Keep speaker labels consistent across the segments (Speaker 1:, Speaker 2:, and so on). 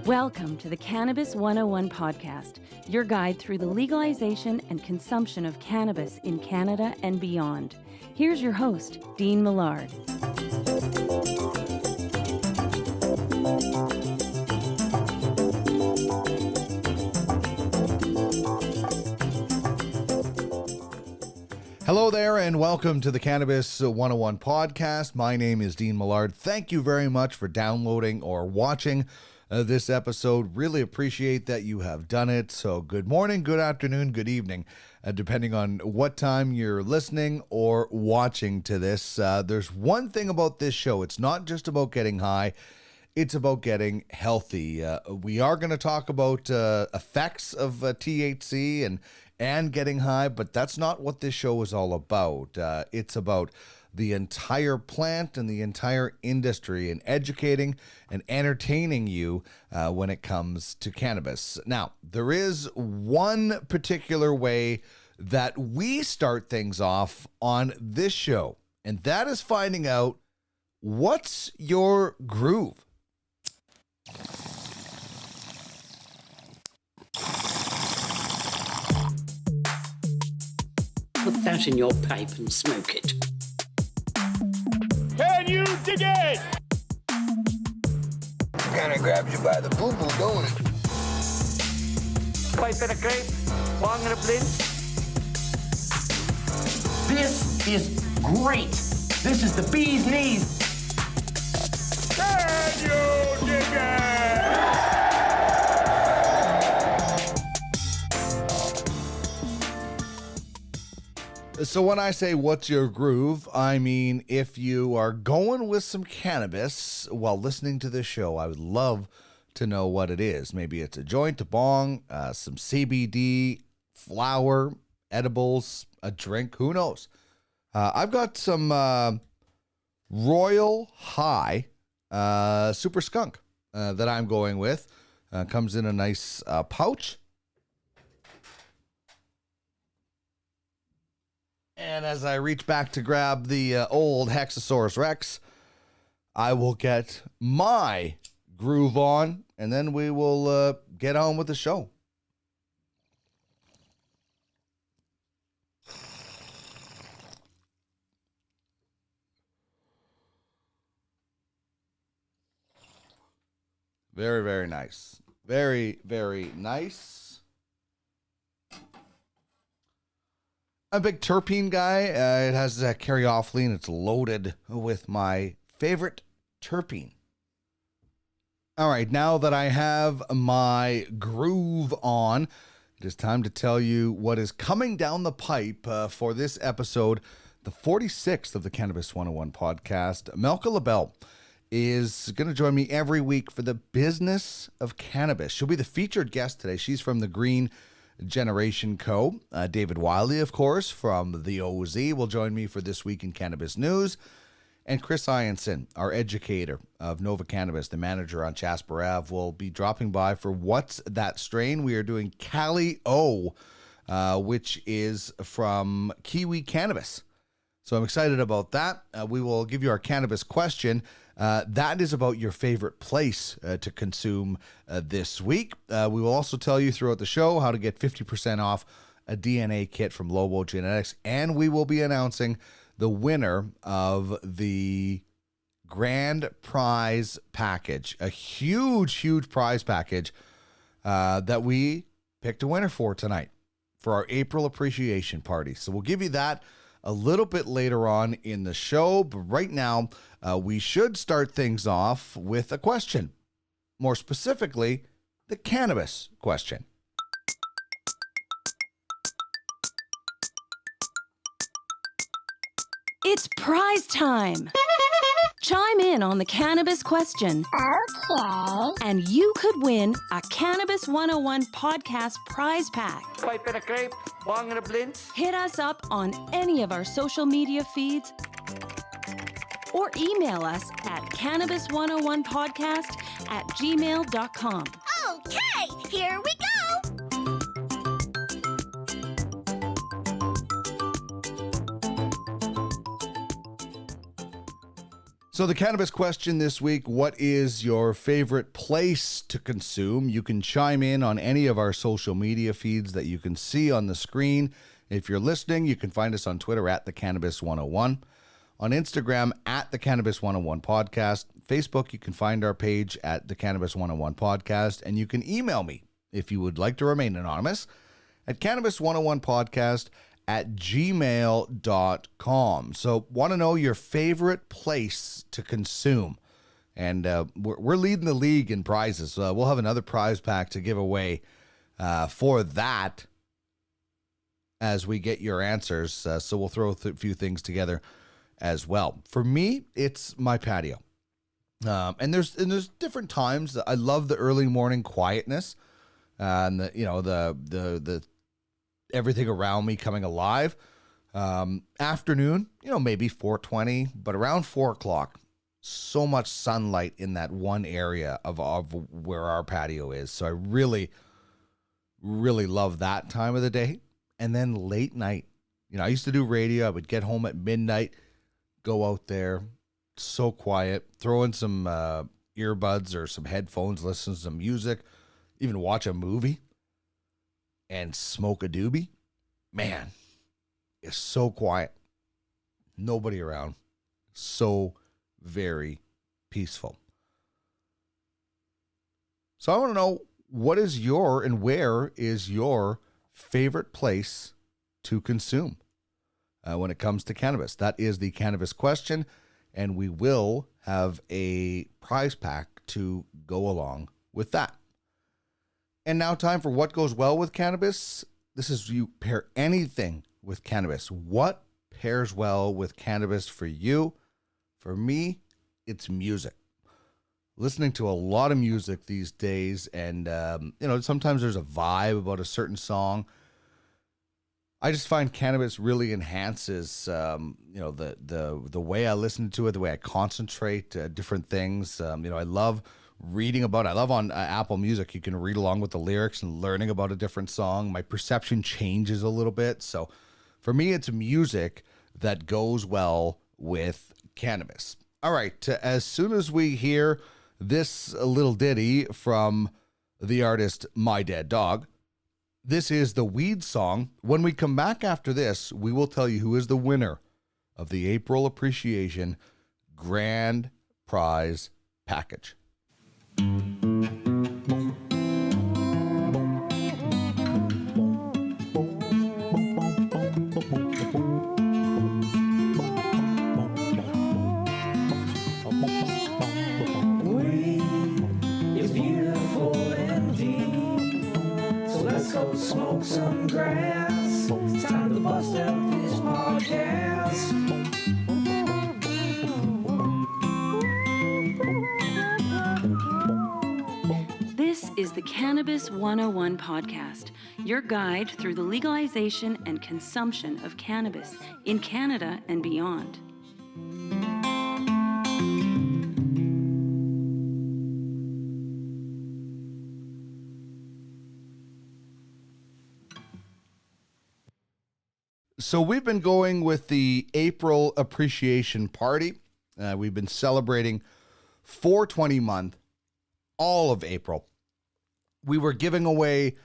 Speaker 1: Welcome to the Cannabis 101 podcast, your guide through the legalization and consumption of cannabis in Canada and beyond. Here's your host, Dean Millard.
Speaker 2: Hello there and welcome to the Cannabis 101 podcast. My name is Dean Millard. Thank you very much for downloading or watching this episode. Really appreciate that you have done it. So good morning, good afternoon, good evening, depending on what time you're listening or watching to this. There's one thing about this show. It's not just about getting high. It's about getting healthy. We are going to talk about effects of THC and getting high, but that's not what this show is all about. It's about the entire plant and the entire industry and educating and entertaining you when it comes to cannabis. Now, there is one particular way that we start things off on this show, and that is finding out what's your groove.
Speaker 3: Put that in your pipe and smoke it.
Speaker 4: Can you dig it?
Speaker 5: Kinda grabs you by the boo-boo, don't it?
Speaker 4: Pipe in a grape, bong in a blint.
Speaker 6: This is great. This is the bee's knees.
Speaker 4: Can you dig it?
Speaker 2: So when I say what's your groove, I mean if you are going with some cannabis while listening to this show, I would love to know what it is. Maybe it's a joint, a bong, some CBD, flower, edibles, a drink, who knows? I've got some Royal High Super Skunk that I'm going with. Comes in a nice pouch. And as I reach back to grab the old Hexasaurus Rex, I will get my groove on, and then we will get on with the show. Very, very nice. Very, very nice. I'm a big terpene guy. It has caryophyllene. It's loaded with my favorite terpene. All right, now that I have my groove on, it is time to tell you what is coming down the pipe for this episode, the 46th of the Cannabis 101 podcast. Malka Labell is going to join me every week for the business of cannabis. She'll be the featured guest today. She's from the Green Generation Co. David Wiley, of course, from the OZ, will join me for This Week in Cannabis News. And Chris Ianson, our educator of Nova Cannabis, the manager on Jasper Ave, will be dropping by for What's That Strain? We are doing Cali O, which is from Kiwi Cannabis. So I'm excited about that. We will give you our cannabis question. That is about your favorite place to consume this week. We will also tell you throughout the show how to get 50% off a DNA kit from Lobo Genetics. And we will be announcing the winner of the grand prize package, a huge, huge prize package that we picked a winner for tonight for our April appreciation party. So we'll give you that a little bit later on in the show, but right now we should start things off with a question. More specifically, the cannabis question.
Speaker 1: It's prize time. Chime in on the cannabis question.
Speaker 7: Okay.
Speaker 1: And you could win a Cannabis 101 podcast prize pack.
Speaker 4: Pipe in a grape, bong in a blint.
Speaker 1: Hit us up on any of our social media feeds or email us at cannabis101podcast@gmail.com.
Speaker 7: Okay, here we go.
Speaker 2: So the cannabis question this week, what is your favorite place to consume? You can chime in on any of our social media feeds that you can see on the screen. If you're listening, you can find us on Twitter at the Cannabis 101, on Instagram at the Cannabis 101 Podcast, Facebook, you can find our page at the Cannabis 101 Podcast, and you can email me if you would like to remain anonymous at cannabis101podcast@gmail.com. So want to know your favorite place to consume. And we're leading the league in prizes. We'll have another prize pack to give away for that as we get your answers. So we'll throw a few things together as well. For me, it's my patio. And there's different times. I love the early morning quietness and the everything around me coming alive. Afternoon, maybe 4:20, but around 4:00, so much sunlight in that one area of where our patio is. So I really, really love that time of the day. And then late night, I used to do radio. I would get home at midnight, go out there, so quiet, throw in some earbuds or some headphones, listen to some music, even watch a movie and smoke a doobie. Man, it's so quiet. Nobody around. So very peaceful. So I want to know, what is your and where is your favorite place to consume when it comes to cannabis? That is the cannabis question, and we will have a prize pack to go along with that. And now time for what goes well with cannabis. This is, you pair anything with cannabis. What pairs well with cannabis for you? For me, it's music. Listening to a lot of music these days, and sometimes there's a vibe about a certain song. I just find cannabis really enhances, the way I listen to it, the way I concentrate, different things. I love reading about it. I love on Apple Music, you can read along with the lyrics and learning about a different song. My perception changes a little bit. So for me, it's music that goes well with cannabis. All right, as soon as we hear this little ditty from the artist My Dead Dog, this is the Weed Song. When we come back after this, we will tell you who is the winner of the April Appreciation Grand Prize Package.
Speaker 8: Smoke some grass. It's time to bust out this podcast.
Speaker 1: This is the Cannabis 101 podcast, your guide through the legalization and consumption of cannabis in Canada and beyond.
Speaker 2: So we've been going with the April Appreciation Party. We've been celebrating 420 month, all of April. We were giving away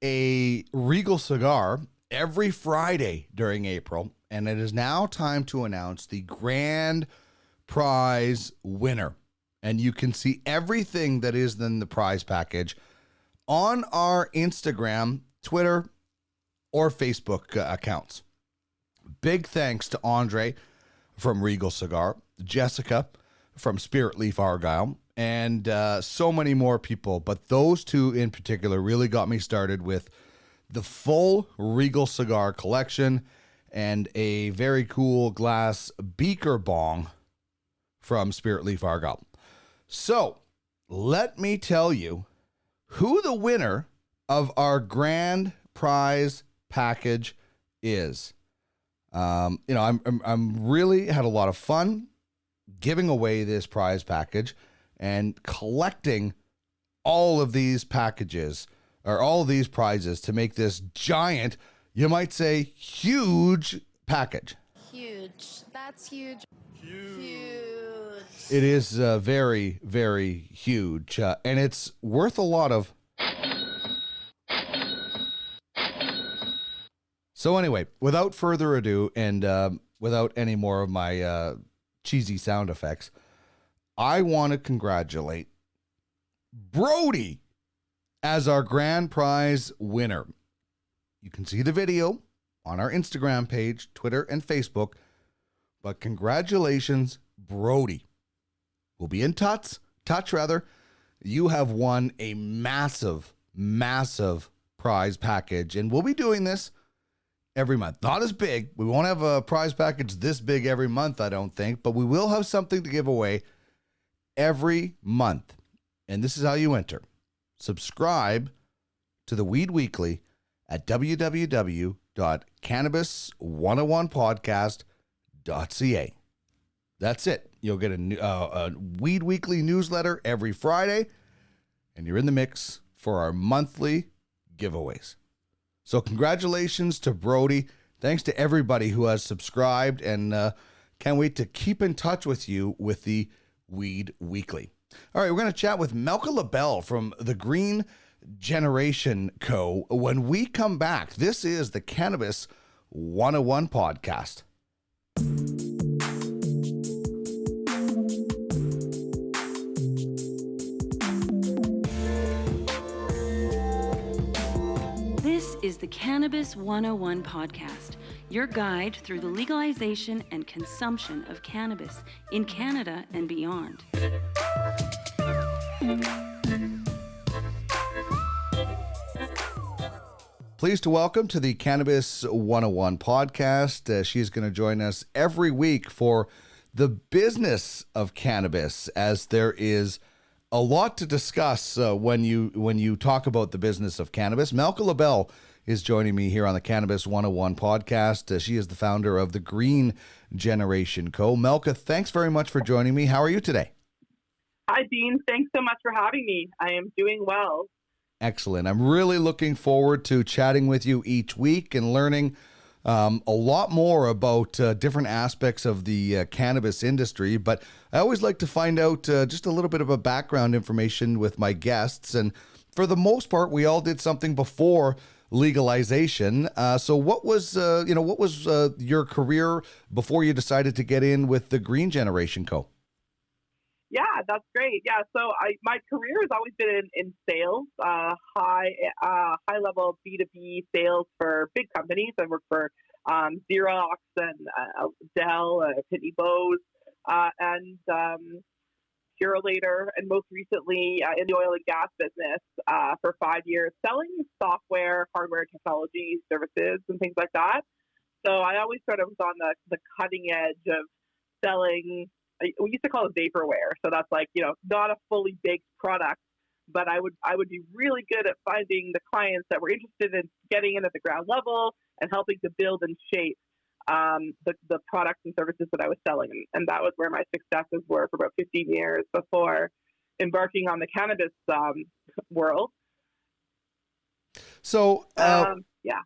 Speaker 2: a Regal cigar every Friday during April, and it is now time to announce the grand prize winner. And you can see everything that is in the prize package on our Instagram, Twitter, or Facebook accounts. Big thanks to Andre from Regal Cigar, Jessica from Spirit Leaf Argyle, and so many more people. But those two in particular really got me started with the full Regal Cigar collection and a very cool glass beaker bong from Spirit Leaf Argyle. So let me tell you who the winner of our grand prize package is. I'm really had a lot of fun giving away this prize package and collecting all of these packages or all of these prizes to make this giant, you might say, huge package.
Speaker 9: Huge. That's huge. Huge.
Speaker 2: It is very, very huge, and it's worth a lot of. So anyway, without further ado, and without any more of my cheesy sound effects, I want to congratulate Brody as our grand prize winner. You can see the video on our Instagram page, Twitter, and Facebook, but congratulations, Brody. We'll be in touch. You have won a massive, massive prize package, and we'll be doing this every month. Not as big. We won't have a prize package this big every month, I don't think, but we will have something to give away every month. And this is how you enter. Subscribe to the Weed Weekly at www.cannabis101podcast.ca. That's it. You'll get a Weed Weekly newsletter every Friday, and you're in the mix for our monthly giveaways. So congratulations to Brody. Thanks to everybody who has subscribed, and can't wait to keep in touch with you with the Weed Weekly. All right, we're going to chat with Malka Labell from the Green Generation Co. when we come back. This is the Cannabis 101 podcast.
Speaker 1: This is the Cannabis 101 podcast, your guide through the legalization and consumption of cannabis in Canada and beyond.
Speaker 2: Pleased to welcome to the Cannabis 101 podcast. She's going to join us every week for the business of cannabis, as there is a lot to discuss when you talk about the business of cannabis. Malka Labell is joining me here on the Cannabis 101 podcast. She is the founder of the Green Generation Co. Malka, thanks very much for joining me. How are you today?
Speaker 9: Hi, Dean. Thanks so much for having me. I am doing well.
Speaker 2: Excellent. I'm really looking forward to chatting with you each week and learning a lot more about different aspects of the cannabis industry. But I always like to find out just a little bit of a background information with my guests. And for the most part, we all did something before legalization. So what was your career before you decided to get in with the Green Generation Co.?
Speaker 9: Yeah, that's great. Yeah, so my career has always been in sales, high level B2B sales for big companies. I worked for Xerox and Dell, Pitney Bowes, and Purolator, and most recently in the oil and gas business for 5 years, selling software, hardware, technology, services, and things like that. So I always sort of was on the cutting edge of selling. We used to call it vaporware. So that's like, not a fully baked product, but I would be really good at finding the clients that were interested in getting in at the ground level and helping to build and shape the products and services that I was selling. And that was where my successes were for about 15 years before embarking on the cannabis world.
Speaker 2: So,
Speaker 9: yeah.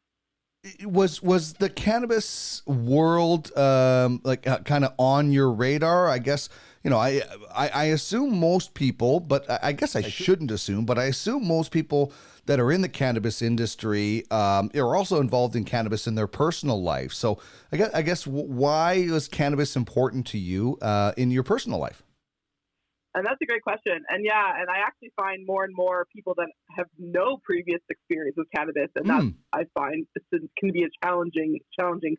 Speaker 2: Was the cannabis world kind of on your radar? I guess, I assume most people, but I guess I shouldn't assume, but I assume most people that are in the cannabis industry are also involved in cannabis in their personal life. So I guess why is cannabis important to you in your personal life?
Speaker 9: And that's a great question. And I actually find more and more people that have no previous experience with cannabis, and that I find can be a challenging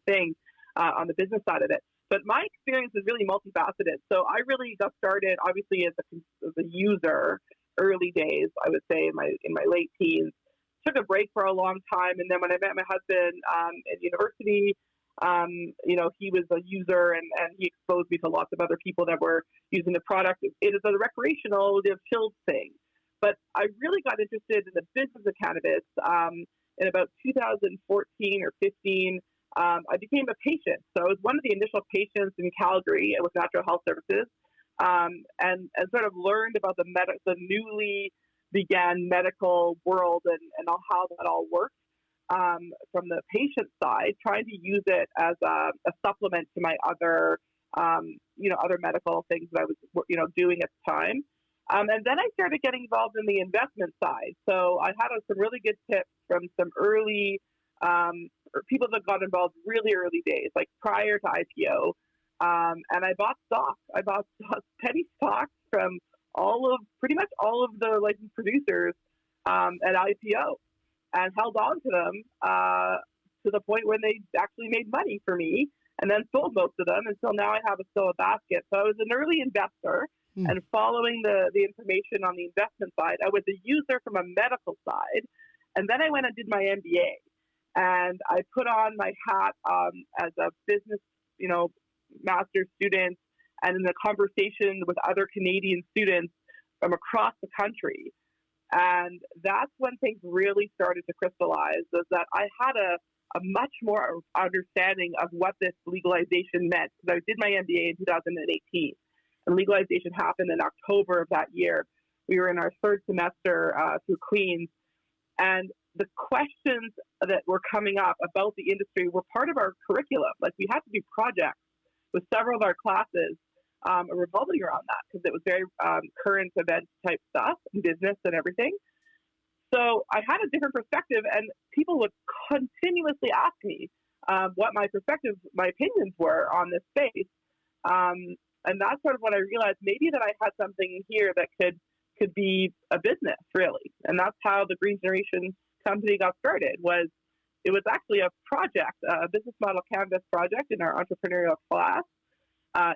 Speaker 9: thing on the business side of it. But my experience is really multifaceted. So I really got started, obviously, as a user, early days, I would say in my late teens. Took a break for a long time, and then when I met my husband at university, he was a user, and he exposed me to lots of other people that were using the product. It is a recreational, chilled thing. But I really got interested in the business of cannabis in about 2014 or 15. I became a patient. So I was one of the initial patients in Calgary with Natural Health Services, and sort of learned about the newly began medical world and how that all works. From the patient side, trying to use it as a supplement to my other other medical things that I was, doing at the time. And then I started getting involved in the investment side. So I had some really good tips from some early people that got involved really early days, like prior to IPO. And I bought stock. I bought penny stocks from pretty much all of the licensed producers at IPO, and held on to them to the point when they actually made money for me, and then sold most of them. And so now I have still a basket. So I was an early investor. And following the information on the investment side, I was a user from a medical side. And then I went and did my MBA. And I put on my hat as a business, master's student, and in a conversation with other Canadian students from across the country. And that's when things really started to crystallize, is that I had a much more understanding of what this legalization meant. Because I did my MBA in 2018. And legalization happened in October of that year. We were in our third semester through Queen's. And the questions that were coming up about the industry were part of our curriculum. Like, we had to do projects with several of our classes revolving around that, because it was very current event type stuff, and business and everything. So I had a different perspective, and people would continuously ask me what my opinions were on this space. And that's sort of when I realized maybe that I had something here that could be a business, really. And that's how the Green Generation company got started. It was actually a project, a business model canvas project in our entrepreneurial class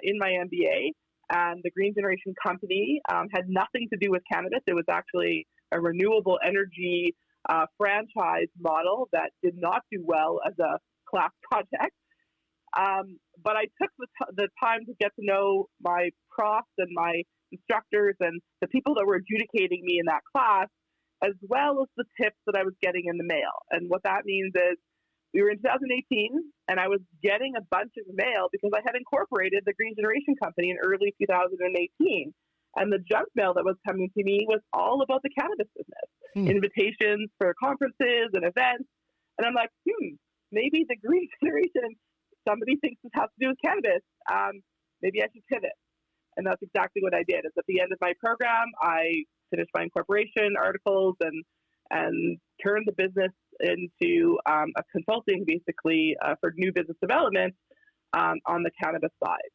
Speaker 9: in my MBA. And the Green Generation company had nothing to do with cannabis. It was actually a renewable energy franchise model that did not do well as a class project. But I took the time to get to know my profs and my instructors and the people that were adjudicating me in that class, as well as the tips that I was getting in the mail. And what that means is, we were in 2018, and I was getting a bunch of mail because I had incorporated the Green Generation company in early 2018. And the junk mail that was coming to me was all about the cannabis business, invitations for conferences and events. And I'm like, maybe the Green Generation, somebody thinks this has to do with cannabis. Maybe I should pivot. And that's exactly what I did. At the end of my program, I finished my incorporation articles and turned the business into a consulting, basically, for new business development on the cannabis side.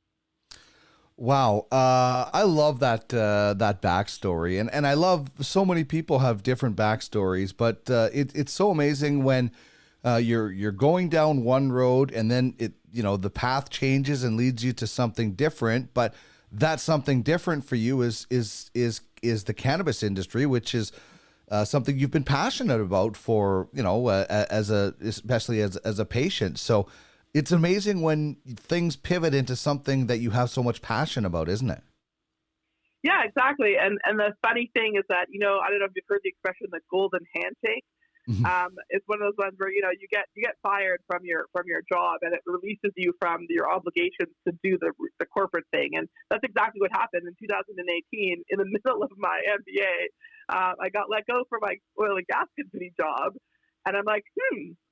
Speaker 2: Wow. I love that backstory. And I love so many people have different backstories, but it's so amazing when you're going down one road, and then the path changes and leads you to something different. But that something different for you is the cannabis industry, which is something you've been passionate about for, especially as a patient. So it's amazing when things pivot into something that you have so much passion about, isn't it?
Speaker 9: Yeah, exactly. And the funny thing is that, I don't know if you've heard the expression, the golden handshake. It's one of those ones where you get fired from your job, and it releases you from your obligations to do the corporate thing. And that's exactly what happened in 2018. In the middle of my MBA, I got let go from my oil and gas company job, and I'm like,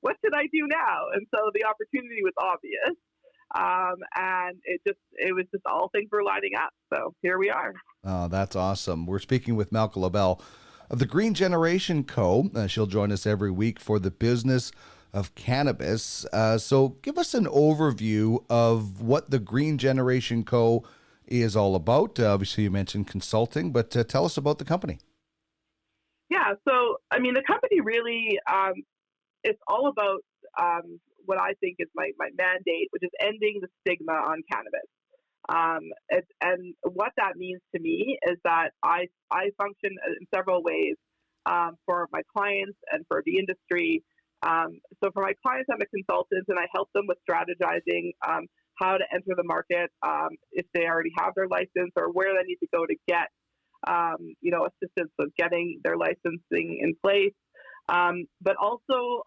Speaker 9: what should I do now? And so the opportunity was obvious, and it was just all things were lining up. So here we are.
Speaker 2: Oh, that's awesome. We're speaking with Malka Labell of the Green Generation Co. She'll join us every week for the business of cannabis. So give us an overview of what the Green Generation Co. is all about. Obviously, you mentioned consulting, but tell us about the company.
Speaker 9: Yeah, so, the company really, it's all about what I think is my mandate, which is ending the stigma on cannabis. And what that means to me is that I function in several ways for my clients and for the industry. So for my clients, I'm a consultant, and I help them with strategizing how to enter the market, if they already have their license, or where they need to go to get assistance with getting their licensing in place, but also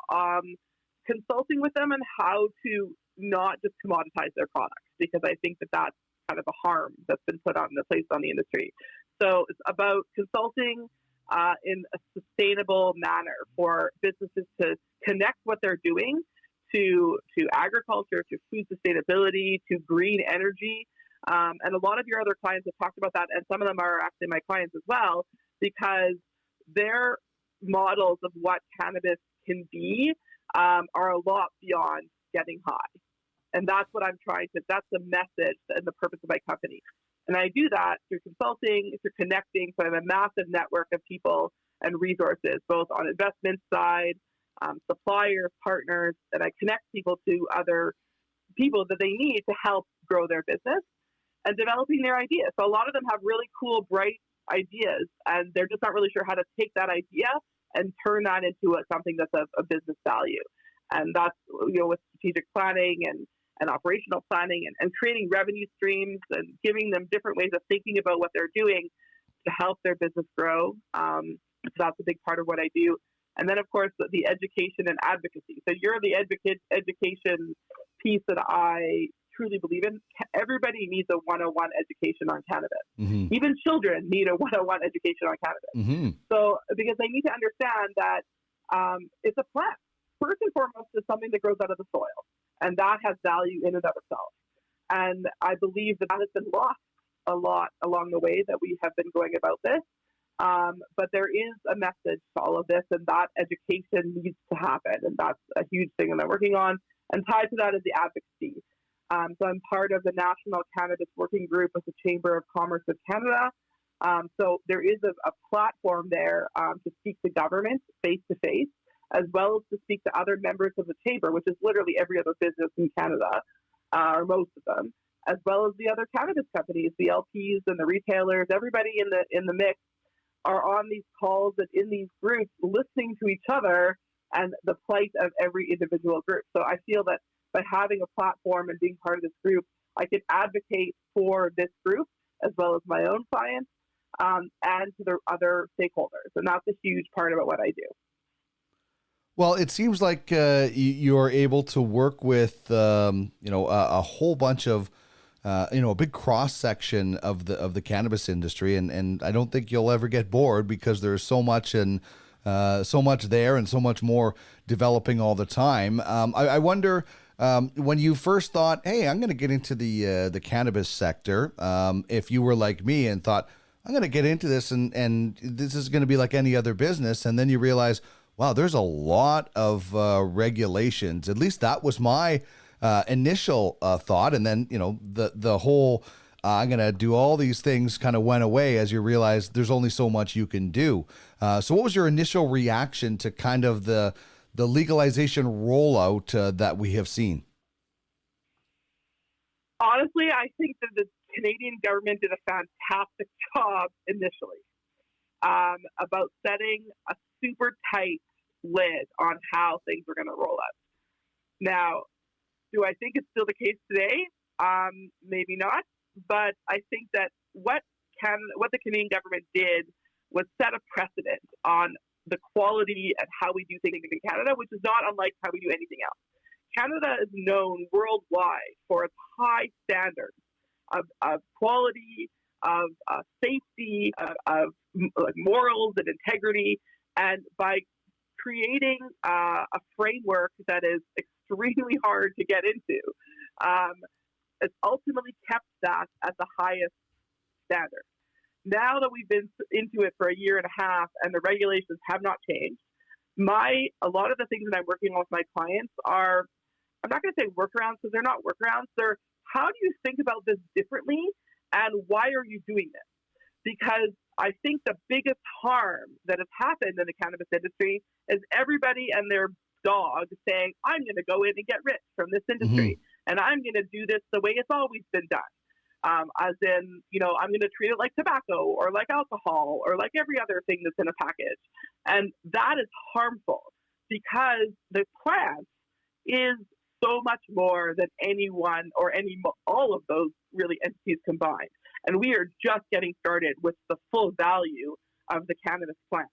Speaker 9: consulting with them on how to not just commoditize their products, because I think that that's kind of a harm that's been put on the place on the industry. So it's about consulting in a sustainable manner for businesses to connect what they're doing to agriculture, to food sustainability, to green energy, And a lot of your other clients have talked about that, and some of them are actually my clients as well, because their models of what cannabis can be are a lot beyond getting high. And that's what I'm that's the message and the purpose of my company. And I do that through consulting, through connecting. So I have a massive network of people and resources, both on investment side, suppliers, partners, and I connect people to other people that they need to help grow their business and developing their ideas. So a lot of them have really cool, bright ideas, and they're just not really sure how to take that idea and turn that into something that's of business value. And that's, with strategic planning and operational planning and creating revenue streams and giving them different ways of thinking about what they're doing to help their business grow. So that's a big part of what I do. And then, of course, the education and advocacy. So you're the education piece that I truly believe in. Everybody needs a 101 education on cannabis. Mm-hmm. Even children need a 101 education on cannabis. Mm-hmm. So because they need to understand that it's a plant. First and foremost, it's something that grows out of the soil, and that has value in and of itself. And I believe that has been lost a lot along the way that we have been going about this. But there is a message to all of this, and that education needs to happen, and that's a huge thing that I'm working on. And tied to that is the advocacy. So I'm part of the National Cannabis Working Group with the Chamber of Commerce of Canada. So there is a platform there to speak to government face-to-face, as well as to speak to other members of the chamber, which is literally every other business in Canada, or most of them, as well as the other cannabis companies, the LPs and the retailers. Everybody in the mix are on these calls and in these groups, listening to each other and the plight of every individual group. So I feel that by having a platform and being part of this group, I can advocate for this group as well as my own clients and to the other stakeholders. And that's a huge part about what I do.
Speaker 2: Well, it seems like you're able to work with, a whole bunch of, a big cross section of the cannabis industry, and I don't think you'll ever get bored because there's so much so much there and so much more developing all the time. I wonder when you first thought, hey, I'm going to get into the cannabis sector, if you were like me and thought, I'm going to get into this and this is going to be like any other business, and then you realize, wow, there's a lot of regulations. At least that was my initial thought. And then, the whole I'm going to do all these things kind of went away as you realize there's only so much you can do. So what was your initial reaction to kind of the legalization rollout that we have seen?
Speaker 9: Honestly, I think that the Canadian government did a fantastic job initially about setting a super tight lid on how things are going to roll out. Now, do I think it's still the case today? Maybe not. But I think that what the Canadian government did was set a precedent on the quality and how we do things in Canada, which is not unlike how we do anything else. Canada is known worldwide for its high standards of quality, of safety, of morals and integrity. And by creating a framework that is extremely hard to get into, it's ultimately kept that at the highest standard. Now that we've been into it for a year and a half and the regulations have not changed, a lot of the things that I'm working on with my clients are, I'm not going to say workarounds because they're not workarounds. They're how do you think about this differently and why are you doing this? Because I think the biggest harm that has happened in the cannabis industry is everybody and their dog saying, I'm going to go in and get rich from this industry. Mm-hmm. And I'm going to do this the way it's always been done. As in, I'm going to treat it like tobacco or like alcohol or like every other thing that's in a package. And that is harmful because the plant is so much more than anyone or all of those really entities combined. And we are just getting started with the full value of the cannabis plant.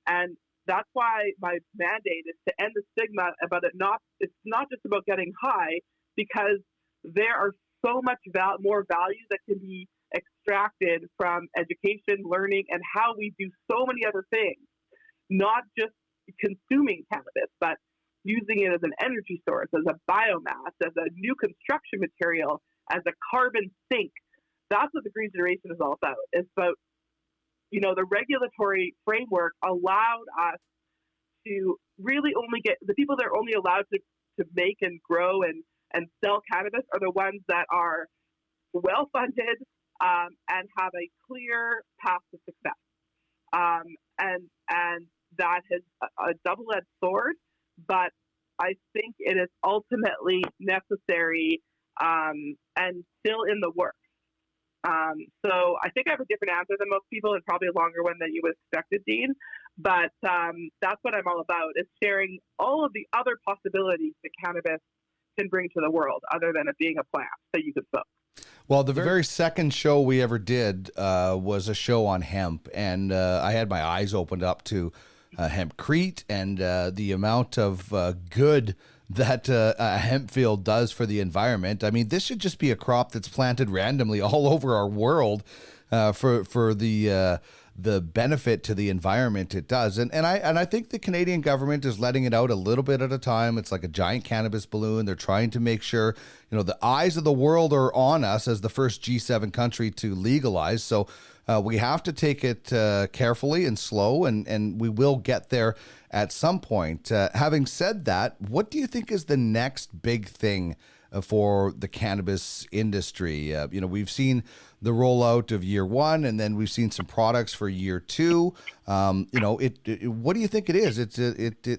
Speaker 9: And that's why my mandate is to end the stigma about it. It's not just about getting high, because there are so much more value that can be extracted from education, learning, and how we do so many other things. Not just consuming cannabis, but using it as an energy source, as a biomass, as a new construction material, as a carbon sink. That's what the green generation is all about. It's about, the regulatory framework allowed us to really only get the people that are only allowed to make and grow and sell cannabis are the ones that are well funded and have a clear path to success. And that is a double-edged sword, but I think it is ultimately necessary and still in the works. So I think I have a different answer than most people, and probably a longer one than you would expect, Dean. But that's what I'm all about, is sharing all of the other possibilities that cannabis can bring to the world, other than it being a plant that you could smoke.
Speaker 2: Well, the very second show we ever did was a show on hemp, and I had my eyes opened up to hempcrete and the amount of good that a hemp field does for the environment. I mean, this should just be a crop that's planted randomly all over our world for the benefit to the environment it does. And I think the Canadian government is letting it out a little bit at a time. It's like a giant cannabis balloon. They're trying to make sure, the eyes of the world are on us as the first G7 country to legalize. So we have to take it carefully and slow, and we will get there at some point. Having said that, what do you think is the next big thing for the cannabis industry? We've seen the rollout of year one, and then we've seen some products for year two. What do you think it is?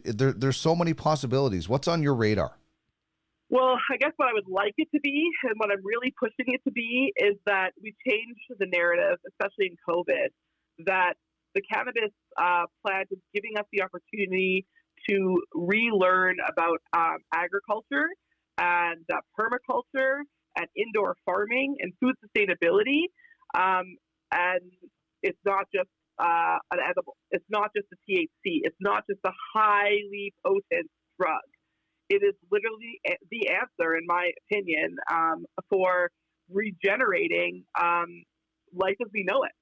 Speaker 2: There's so many possibilities. What's on your radar?
Speaker 9: Well, I guess what I would like it to be, and what I'm really pushing it to be, is that we change the narrative, especially in COVID, that the cannabis plant is giving us the opportunity to relearn about agriculture and permaculture and indoor farming and food sustainability. And it's not just an edible. It's not just a THC. It's not just a highly potent drug. It is literally the answer, in my opinion, for regenerating life as we know it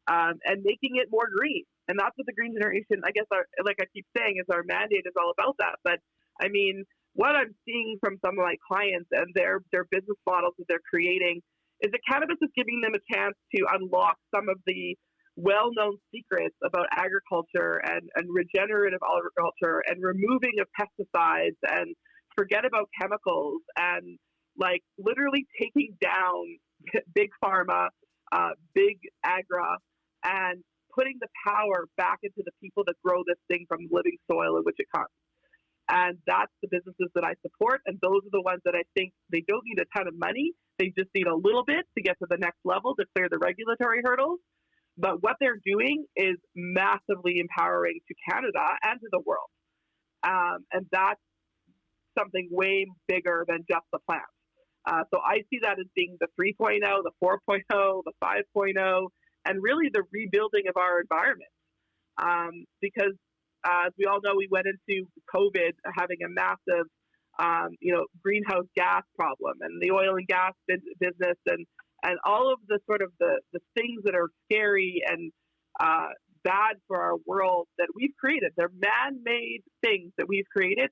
Speaker 9: and making it more green. And that's what the green generation, I guess, like I keep saying, is our mandate is all about that. But I mean, what I'm seeing from some of my clients and their business models that they're creating is that cannabis is giving them a chance to unlock some of the well-known secrets about agriculture and regenerative agriculture and removing of pesticides and forget about chemicals and like literally taking down big pharma, big agra, and putting the power back into the people that grow this thing from living soil in which it comes. And that's the businesses that I support. And those are the ones that I think they don't need a ton of money. They just need a little bit to get to the next level to clear the regulatory hurdles. But what they're doing is massively empowering to Canada and to the world. And that's something way bigger than just the plant. So I see that as being the 3.0, the 4.0, the 5.0, and really the rebuilding of our environment. Because as we all know, we went into COVID having a massive, greenhouse gas problem and the oil and gas business and all of the sort of the things that are scary and bad for our world that we've created. They're man-made things that we've created.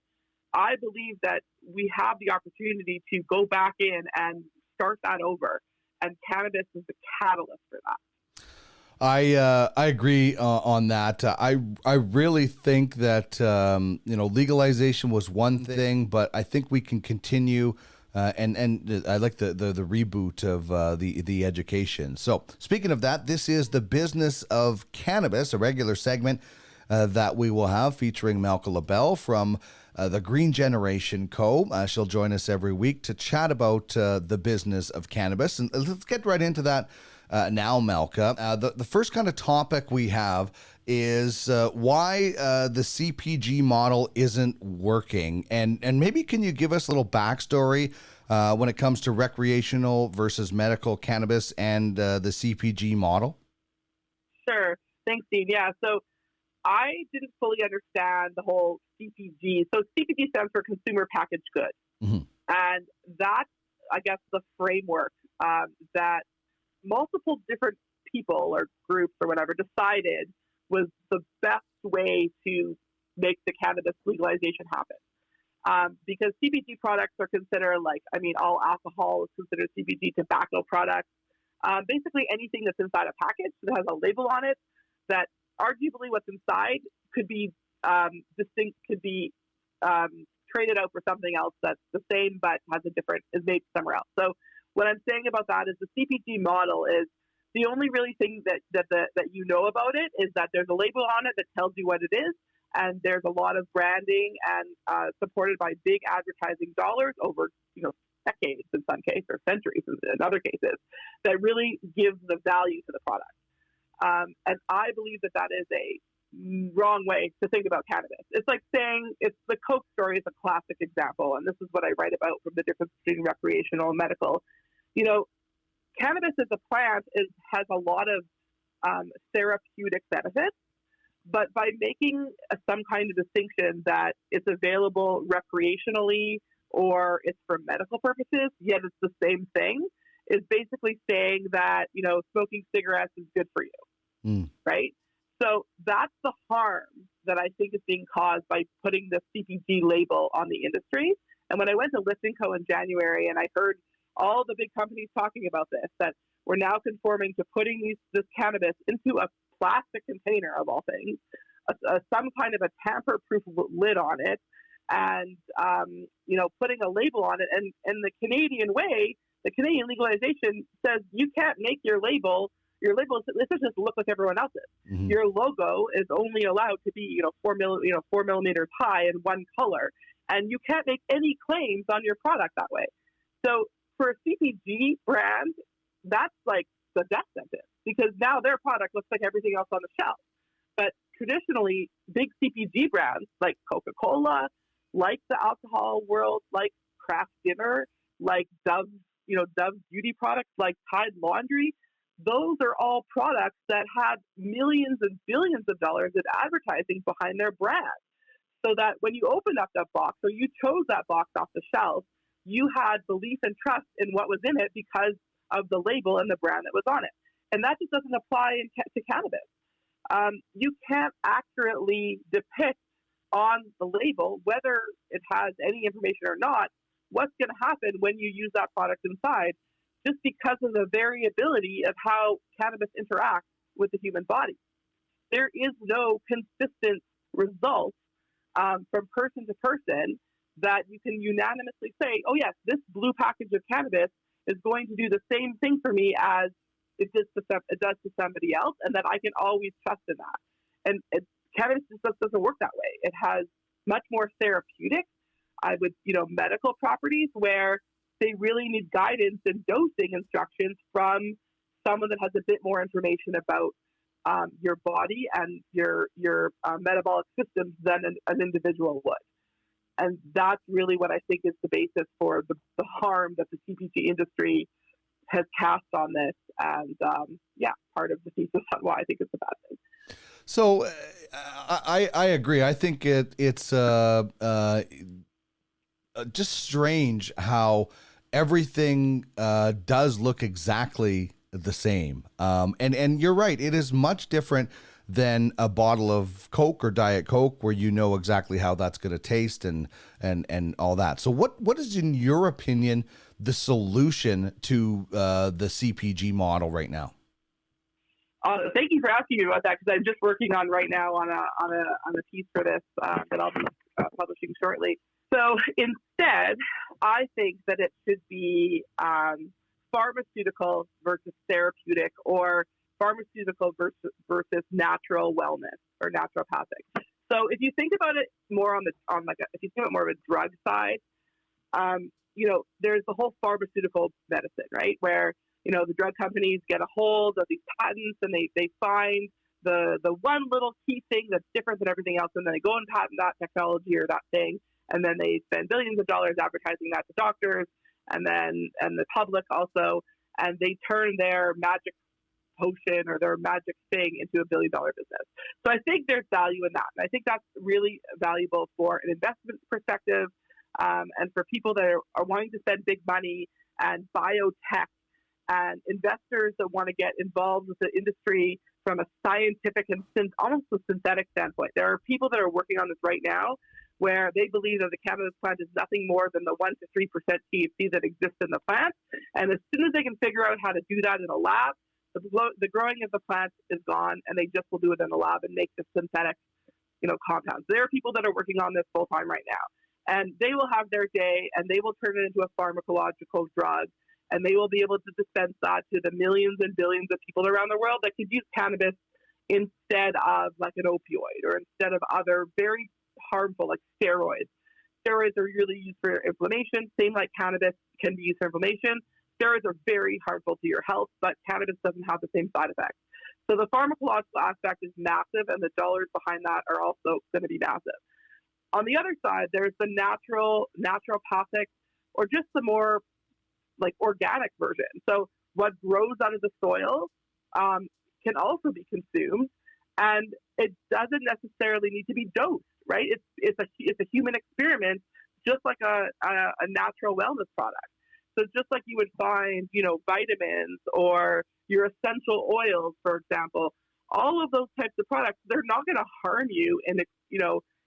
Speaker 9: I believe that we have the opportunity to go back in and start that over. And cannabis is the catalyst for that.
Speaker 2: I agree on that. I really think that legalization was one thing, but I think we can continue. And I like the reboot of the education. So speaking of that, this is the Business of Cannabis, a regular segment that we will have featuring Malka Labell from the Green Generation Co. She'll join us every week to chat about the business of cannabis. And let's get right into that now, Malka. The first kind of topic we have is why the CPG model isn't working. And maybe can you give us a little backstory when it comes to recreational versus medical cannabis and the CPG model?
Speaker 9: Sure. Thanks, Steve. Yeah, so I didn't fully understand the whole CPG. So CPG stands for consumer packaged goods. Mm-hmm. And that's, I guess, the framework that multiple different people or groups or whatever decided was the best way to make the cannabis legalization happen. because CBD products are considered all alcohol is considered CBD, tobacco products. Basically anything that's inside a package that has a label on it that arguably what's inside could be distinct, could be traded out for something else that's the same but is made somewhere else. So what I'm saying about that is the CPG model is the only really thing that you know about it is that there's a label on it that tells you what it is, and there's a lot of branding and supported by big advertising dollars over decades in some cases, or centuries in other cases, that really gives the value to the product. And I believe that is a wrong way to think about cannabis. It's like saying the Coke story is a classic example, and this is what I write about from the difference between recreational and medical. Cannabis as a plant has a lot of therapeutic benefits, but by making some kind of distinction that it's available recreationally or it's for medical purposes, yet it's the same thing, is basically saying that, smoking cigarettes is good for you, right? So that's the harm that I think is being caused by putting the CPG label on the industry. And when I went to Lift & Co. in January and I heard all the big companies talking about this, that we're now conforming to putting this cannabis into a plastic container of all things, some kind of a tamper-proof lid on it, and putting a label on it. And the Canadian way, the Canadian legalization says you can't make your label. Your label this is just look like everyone else's. Mm-hmm. Your logo is only allowed to be 4 millimeters high in one color, and you can't make any claims on your product that way. So for a CPG brand, that's like the death sentence, because now their product looks like everything else on the shelf. But traditionally, big CPG brands like Coca-Cola, like the alcohol world, like Kraft Dinner, like Dove beauty products, like Tide Laundry, those are all products that had millions and billions of dollars in advertising behind their brand. So that when you opened up that box, or you chose that box off the shelf, you had belief and trust in what was in it because of the label and the brand that was on it. And that just doesn't apply to cannabis. You can't accurately depict on the label, whether it has any information or not, what's going to happen when you use that product inside, just because of the variability of how cannabis interacts with the human body. There is no consistent result from person to person that you can unanimously say, oh yes, this blue package of cannabis is going to do the same thing for me as it does to somebody else, and that I can always trust in that. And cannabis just doesn't work that way. It has much more therapeutic, medical properties where they really need guidance and dosing instructions from someone that has a bit more information about your body and your metabolic systems than an individual would. And that's really what I think is the basis for the harm that the CPG industry has cast on this. And part of the thesis on why I think it's a bad thing.
Speaker 2: So I agree. I think it's just strange how everything does look exactly the same. And you're right. It is much different than a bottle of Coke or Diet Coke, where you know exactly how that's going to taste and all that. So what is, in your opinion, the solution to the CPG model right now?
Speaker 9: Thank you for asking me about that, because I'm just working on right now on a piece for this that I'll be publishing shortly. So instead, I think that it should be pharmaceutical versus therapeutic, or pharmaceutical versus natural wellness or naturopathic. So if you think about it more if you think about more of a drug side, there's the whole pharmaceutical medicine, right? Where, the drug companies get a hold of these patents and they find the one little key thing that's different than everything else, and then they go and patent that technology or that thing, and then they spend billions of dollars advertising that to doctors and the public also, and they turn their magic potion or their magic thing into $1 billion business. So I think there's value in that. And I think that's really valuable for an investment perspective, and for people that are wanting to spend big money, and biotech and investors that want to get involved with the industry from a scientific and almost a synthetic standpoint. There are people that are working on this right now where they believe that the cannabis plant is nothing more than the 1 to 3% THC that exists in the plant. And as soon as they can figure out how to do that in a lab, the growing of the plant is gone, and they just will do it in the lab and make the synthetic, compounds. There are people that are working on this full time right now, and they will have their day, and they will turn it into a pharmacological drug, and they will be able to dispense that to the millions and billions of people around the world that could use cannabis instead of like an opioid or instead of other very harmful like steroids. Steroids are really used for inflammation. Same like cannabis can be used for inflammation. Steroids are very harmful to your health, but cannabis doesn't have the same side effects. So the pharmacological aspect is massive, and the dollars behind that are also going to be massive. On the other side, there's the naturopathic, or just the more like organic version. So what grows out of the soil can also be consumed, and it doesn't necessarily need to be dosed, right? It's a human experiment, just like a natural wellness product. So just like you would find, vitamins or your essential oils, for example, all of those types of products, they're not going to harm you. And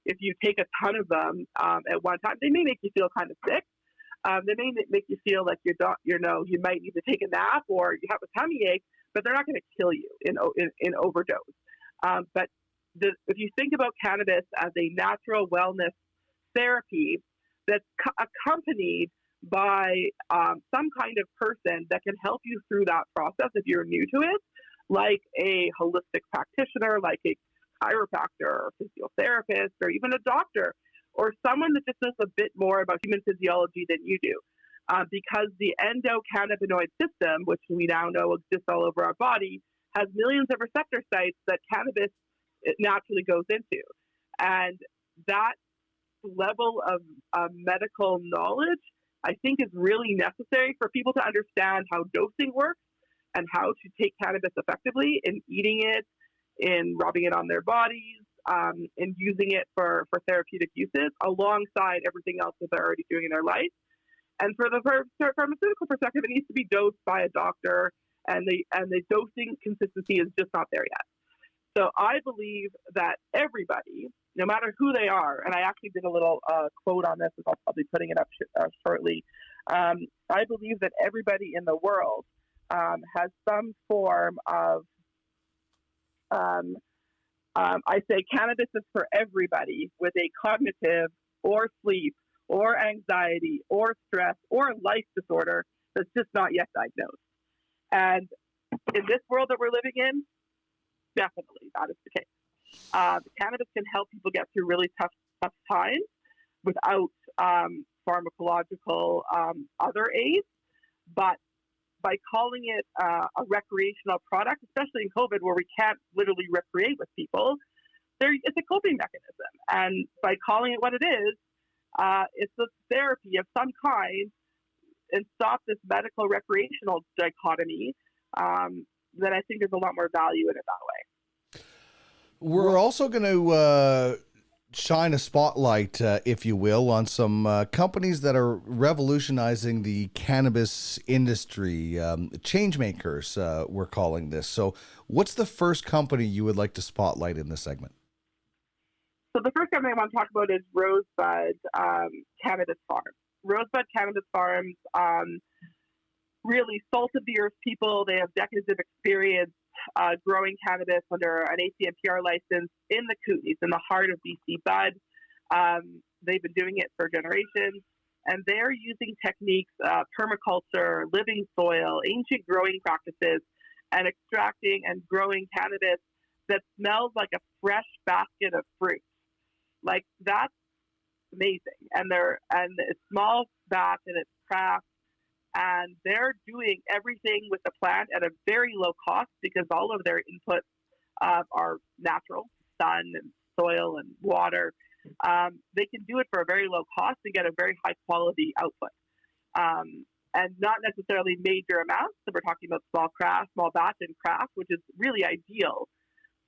Speaker 9: if you take a ton of them at one time, they may make you feel kind of sick. They may make you feel like you might need to take a nap or you have a tummy ache, but they're not going to kill you in overdose. But if you think about cannabis as a natural wellness therapy that's accompanied by some kind of person that can help you through that process if you're new to it, like a holistic practitioner, like a chiropractor or physiotherapist, or even a doctor, or someone that just knows a bit more about human physiology than you do. Because the endocannabinoid system, which we now know exists all over our body, has millions of receptor sites that cannabis naturally goes into. And that level of medical knowledge, I think, is really necessary for people to understand how dosing works and how to take cannabis effectively in eating it, in rubbing it on their bodies, in using it for therapeutic uses alongside everything else that they're already doing in their life. And for the pharmaceutical perspective, it needs to be dosed by a doctor, and the dosing consistency is just not there yet. So I believe that everybody, no matter who they are, and I actually did a little quote on this, I'll be putting it up shortly. I believe that everybody in the world has some form of, I say cannabis is for everybody with a cognitive or sleep or anxiety or stress or life disorder that's just not yet diagnosed. And in this world that we're living in, definitely that is the case. Cannabis can help people get through really tough times without pharmacological other aids. But by calling it a recreational product, especially in COVID where we can't literally recreate with people, it's a coping mechanism. And by calling it what it is, it's a therapy of some kind, and stop this medical recreational dichotomy, then I think there's a lot more value in it that way.
Speaker 2: We're also going to shine a spotlight, if you will, on some companies that are revolutionizing the cannabis industry. Change makers, we're calling this. So what's the first company you would like to spotlight in this segment?
Speaker 9: So the first company I want to talk about is Rosebud Cannabis Farms. Rosebud Cannabis Farms, really salt of the earth people. They have decades of experience growing cannabis under an ACMPR license in the Kootenays, in the heart of BC Bud. They've been doing it for generations, and they're using techniques, permaculture, living soil, ancient growing practices, and extracting and growing cannabis that smells like a fresh basket of fruit. Like, that's amazing. And it's small batch and it's craft, and they're doing everything with the plant at a very low cost because all of their inputs are natural, sun and soil and water. They can do it for a very low cost and get a very high quality output. And not necessarily major amounts. So we're talking about small batch and craft, which is really ideal.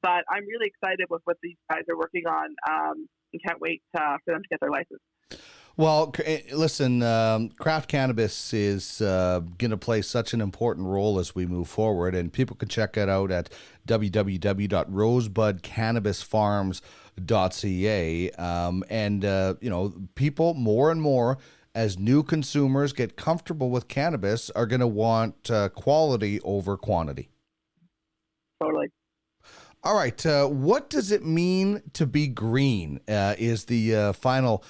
Speaker 9: But I'm really excited with what these guys are working on, and can't wait for them to get their license.
Speaker 2: Well, listen, craft cannabis is going to play such an important role as we move forward, and people can check it out at www.rosebudcannabisfarms.ca. People more and more, as new consumers get comfortable with cannabis, are going to want quality over quantity.
Speaker 9: Totally.
Speaker 2: All right. What does it mean to be green is the final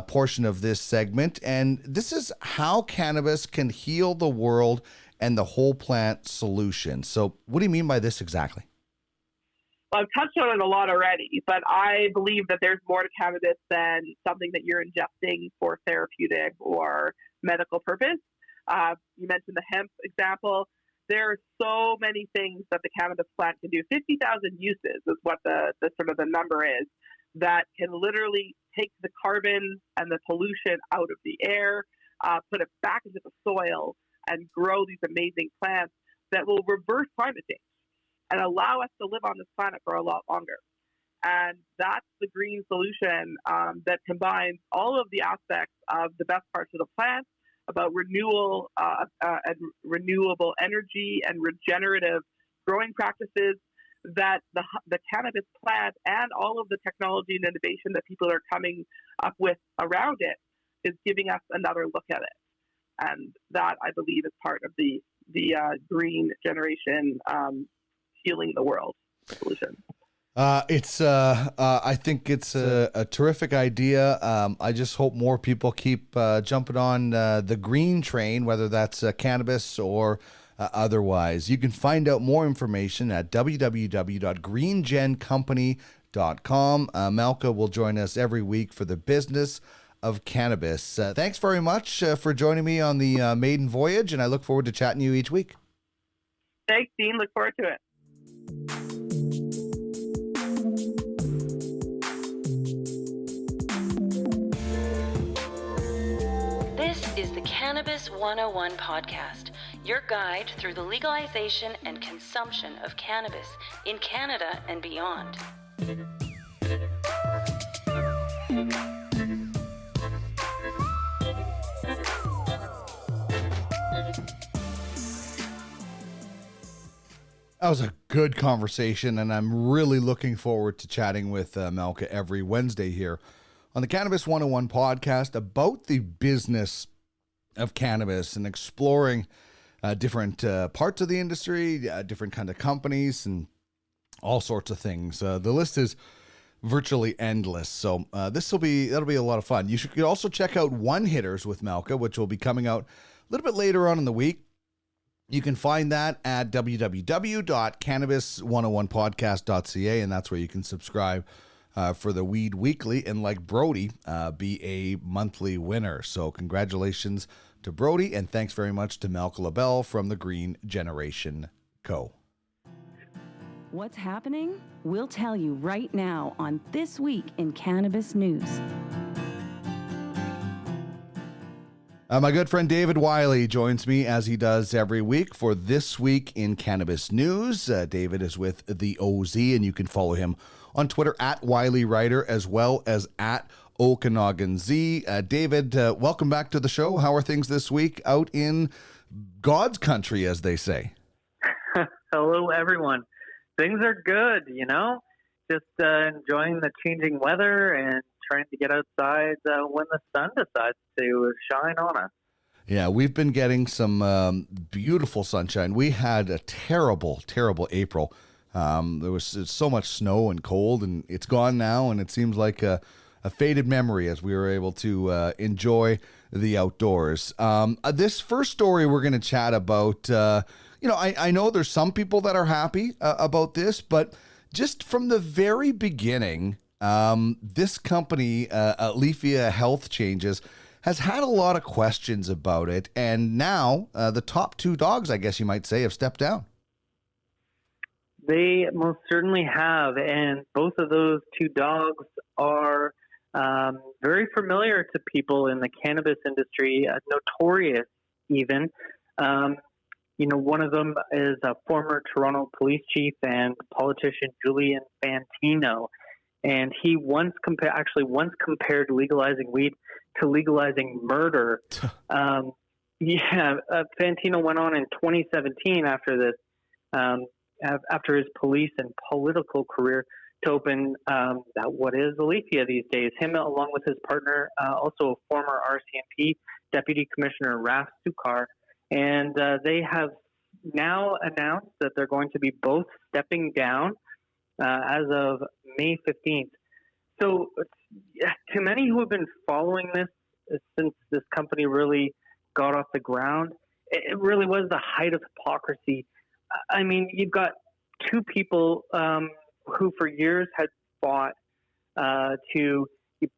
Speaker 2: portion of this segment. And this is how cannabis can heal the world and the whole plant solution. So what do you mean by this exactly?
Speaker 9: Well, I've touched on it a lot already, but I believe that there's more to cannabis than something that you're ingesting for therapeutic or medical purpose. You mentioned the hemp example. There are so many things that the cannabis plant can do. 50,000 uses is what the sort of the number is, that can literally take the carbon and the pollution out of the air, put it back into the soil, and grow these amazing plants that will reverse climate change and allow us to live on this planet for a lot longer. And that's the green solution that combines all of the aspects of the best parts of the plant, about renewal and renewable energy and regenerative growing practices, that the cannabis plant and all of the technology and innovation that people are coming up with around it is giving us another look at it. And that, I believe, is part of the green generation healing the world solution.
Speaker 2: I think it's a terrific idea. I just hope more people keep jumping on the green train, whether that's cannabis or otherwise. You can find out more information at www.greengencompany.com. Malka will join us every week for the business of cannabis. Thanks very much for joining me on the maiden voyage, and I look forward to chatting to you each week.
Speaker 9: Thanks, Dean. Look forward to it.
Speaker 1: This is the Cannabis 101 podcast, your guide through the legalization and consumption of cannabis in Canada and beyond.
Speaker 2: That was a good conversation, and I'm really looking forward to chatting with Malka every Wednesday here on the Cannabis 101 podcast about the business of cannabis and exploring different parts of the industry, different kind of companies, and all sorts of things. The list is virtually endless, so that'll be a lot of fun. You could also check out One Hitters with Malka, which will be coming out a little bit later on in the week. You can find that at www.cannabis101podcast.ca, and that's where you can subscribe for the Weed Weekly and, like Brody, be a monthly winner. So congratulations to Brody, and thanks very much to Malka Labell from the Green Generation Co.
Speaker 1: What's happening? We'll tell you right now on This Week in Cannabis News.
Speaker 2: My good friend David Wiley joins me as he does every week for This Week in Cannabis News. David is with the OZ, and you can follow him on Twitter at WileyWriter as well as at OkanaganZ. David, welcome back to the show. How are things this week out in God's country, as they say?
Speaker 10: Hello, everyone. Things are good, just enjoying the changing weather and trying to get outside when the sun decides to shine on us.
Speaker 2: Yeah, we've been getting some beautiful sunshine. We had a terrible, terrible April. There was so much snow and cold, and it's gone now, and it seems like a faded memory as we were able to enjoy the outdoors. This first story we're going to chat about, I know there's some people that are happy about this, but just from the very beginning, this company, Aleafia Health Changes, has had a lot of questions about it, and now the top two dogs, I guess you might say, have stepped down.
Speaker 10: They most certainly have, and both of those two dogs are very familiar to people in the cannabis industry, notorious even. One of them is a former Toronto police chief and politician Julian Fantino, and he once compared legalizing weed to legalizing murder. Fantino went on in 2017 after this, after his police and political career, to open what is Alethea these days. Him, along with his partner, also a former RCMP Deputy Commissioner Raf Sukar, and they have now announced that they're going to be both stepping down as of May 15th. So, to many who have been following this since this company really got off the ground, it really was the height of hypocrisy. I mean, you've got two people who for years had fought to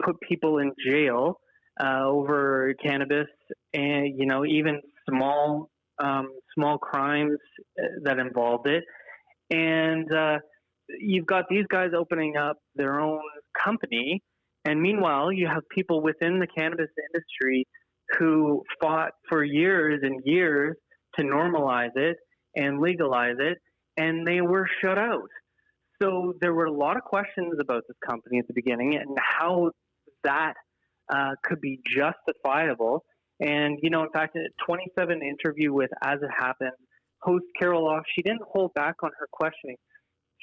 Speaker 10: put people in jail over cannabis, and even small crimes that involved it. And you've got these guys opening up their own company, and meanwhile you have people within the cannabis industry who fought for years and years to normalize it and legalize it, and they were shut out. So there were a lot of questions about this company at the beginning and how that could be justifiable. And, in fact, in a 27 interview with As It Happens, host Carol Off, she didn't hold back on her questioning.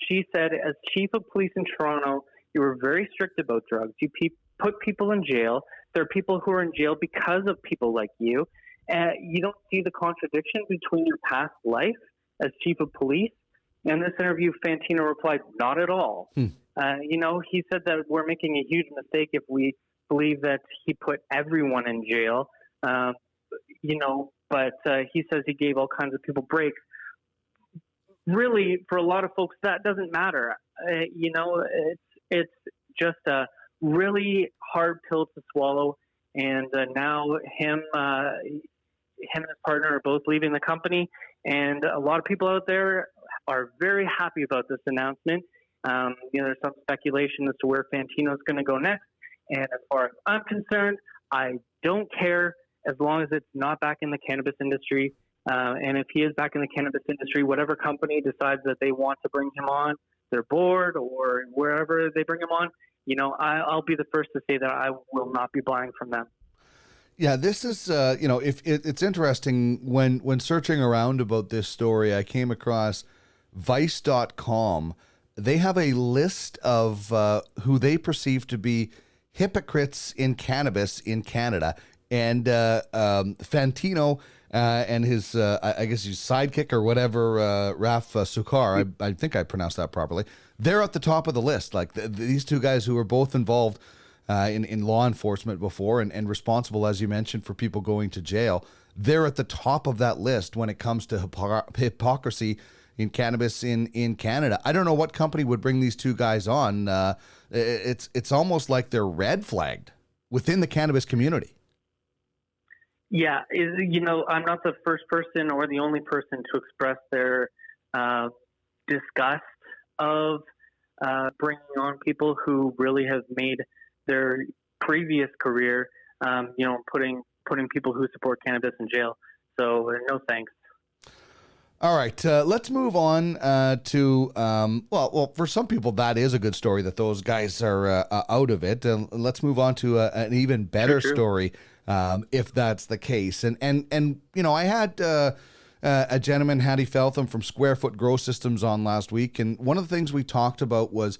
Speaker 10: She said, as chief of police in Toronto, you were very strict about drugs. You put people in jail. There are people who are in jail because of people like you. You don't see the contradiction between your past life as chief of police. In this interview, Fantino replied, not at all. He said that we're making a huge mistake if we believe that he put everyone in jail, but he says he gave all kinds of people breaks. Really, for a lot of folks, that doesn't matter. It's just a really hard pill to swallow. And now him and his partner are both leaving the company. And a lot of people out there are very happy about this announcement. There's some speculation as to where Fantino's going to go next. And as far as I'm concerned, I don't care as long as it's not back in the cannabis industry. And if he is back in the cannabis industry, whatever company decides that they want to bring him on their board or wherever they bring him on, I'll be the first to say that I will not be buying from them.
Speaker 2: Yeah, this is, if it's interesting when searching around about this story, I came across Vice.com. They have a list of who they perceive to be hypocrites in cannabis in Canada. And Fantino and his, I guess his sidekick or whatever, Raf Sukar, I think I pronounced that properly. They're at the top of the list. Like these two guys who were both involved in law enforcement before and responsible, as you mentioned, for people going to jail. They're at the top of that list when it comes to hypocrisy in cannabis in Canada. I don't know what company would bring these two guys on. It's almost like they're red flagged within the cannabis community.
Speaker 10: Yeah, I'm not the first person or the only person to express their disgust of bringing on people who really have made their previous career, putting people who support cannabis in jail. So no thanks.
Speaker 2: All right, let's move on to, well, for some people, that is a good story that those guys are out of it. Let's move on to an even better story, if that's the case. And I had a gentleman, Hattie Feltham from Square Foot Grow Systems on last week, and one of the things we talked about was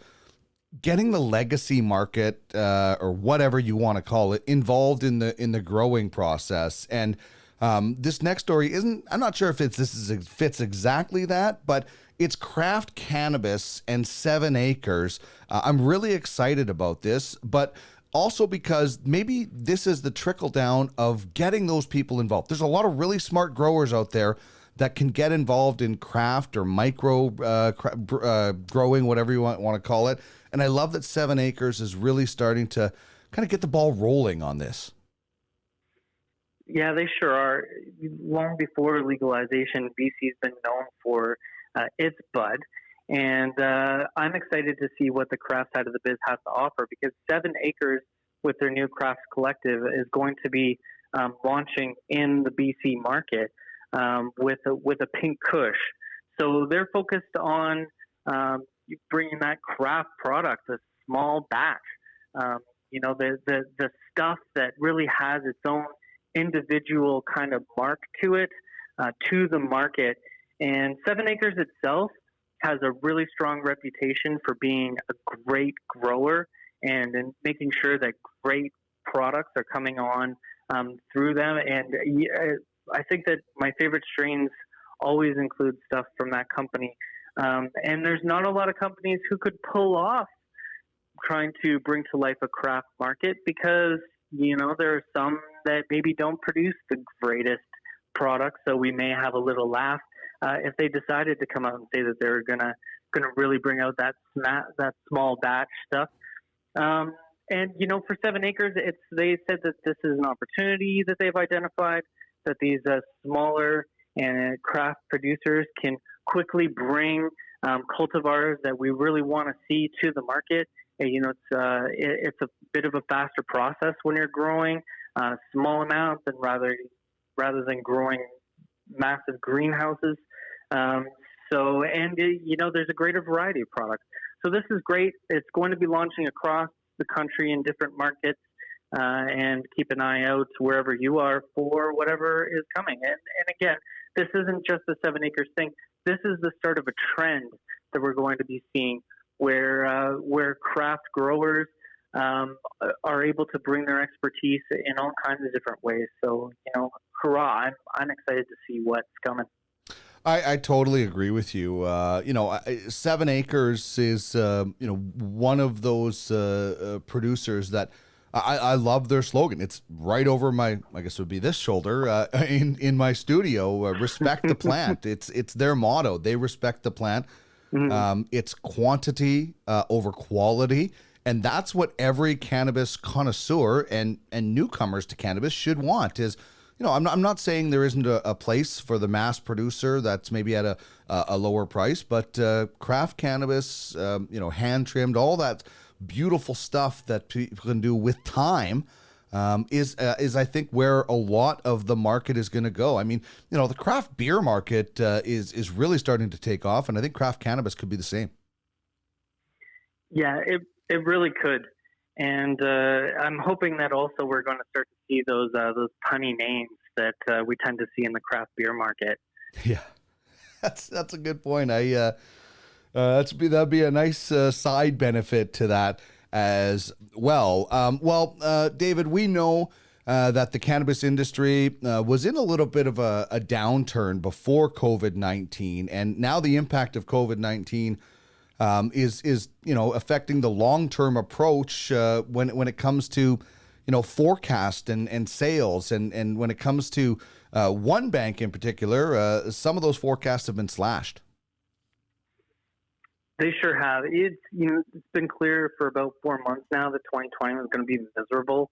Speaker 2: getting the legacy market, or whatever you want to call it, involved in the growing process. And this next story isn't, I'm not sure if it fits exactly that, but it's craft cannabis and 7 acres. I'm really excited about this, but also because maybe this is the trickle down of getting those people involved. There's a lot of really smart growers out there that can get involved in craft or micro growing, whatever you want to call it. And I love that 7 acres is really starting to kind of get the ball rolling on this.
Speaker 10: Yeah, they sure are. Long before legalization, BC's been known for its bud. And I'm excited to see what the craft side of the biz has to offer, because 7 acres with their new craft collective is going to be launching in the BC market with a pink kush. So they're focused on bringing that craft product, a small batch. the stuff that really has its own individual kind of mark to it, to the market. And 7 Acres itself has a really strong reputation for being a great grower and in making sure that great products are coming on through them. And I think that my favorite strains always include stuff from that company. And there's not a lot of companies who could pull off trying to bring to life a craft market because, there are some that maybe don't produce the greatest products. So we may have a little laugh if they decided to come out and say that they're gonna really bring out that small batch stuff. And for 7 Acres, they said that this is an opportunity that they've identified, that these smaller and craft producers can quickly bring cultivars that we really want to see to the market. And, it's a bit of a faster process when you're growing small amounts and rather than growing massive greenhouses. There's a greater variety of products. So this is great. It's going to be launching across the country in different markets, and keep an eye out wherever you are for whatever is coming. And again, this isn't just a 7 Acres thing. This is the start of a trend that we're going to be seeing where craft growers are able to bring their expertise in all kinds of different ways. So, hurrah, I'm excited to see what's coming.
Speaker 2: I totally agree with you. 7 Acres is, one of those producers that I love their slogan. It's right over my, I guess it would be this shoulder in my studio, respect the plant. It's their motto. They respect the plant. Mm-hmm. It's quantity over quality. And that's what every cannabis connoisseur and newcomers to cannabis should want is, I'm not saying there isn't a place for the mass producer that's maybe at a lower price, but craft cannabis, hand trimmed, all that beautiful stuff that people can do with time is I think where a lot of the market is going to go. I mean, the craft beer market is really starting to take off, and I think craft cannabis could be the same.
Speaker 10: Yeah, it really could. And I'm hoping that also we're going to start to see those punny names that we tend to see in the craft beer market.
Speaker 2: Yeah, that's a good point. That'd be a nice side benefit to that as well. David, we know that the cannabis industry was in a little bit of a downturn before COVID-19, and now the impact of COVID-19 is affecting the long-term approach when it comes to forecast and sales, and when it comes to one bank in particular, some of those forecasts have been slashed.
Speaker 10: They sure have. It's been clear for about 4 months now that 2020 was going to be miserable.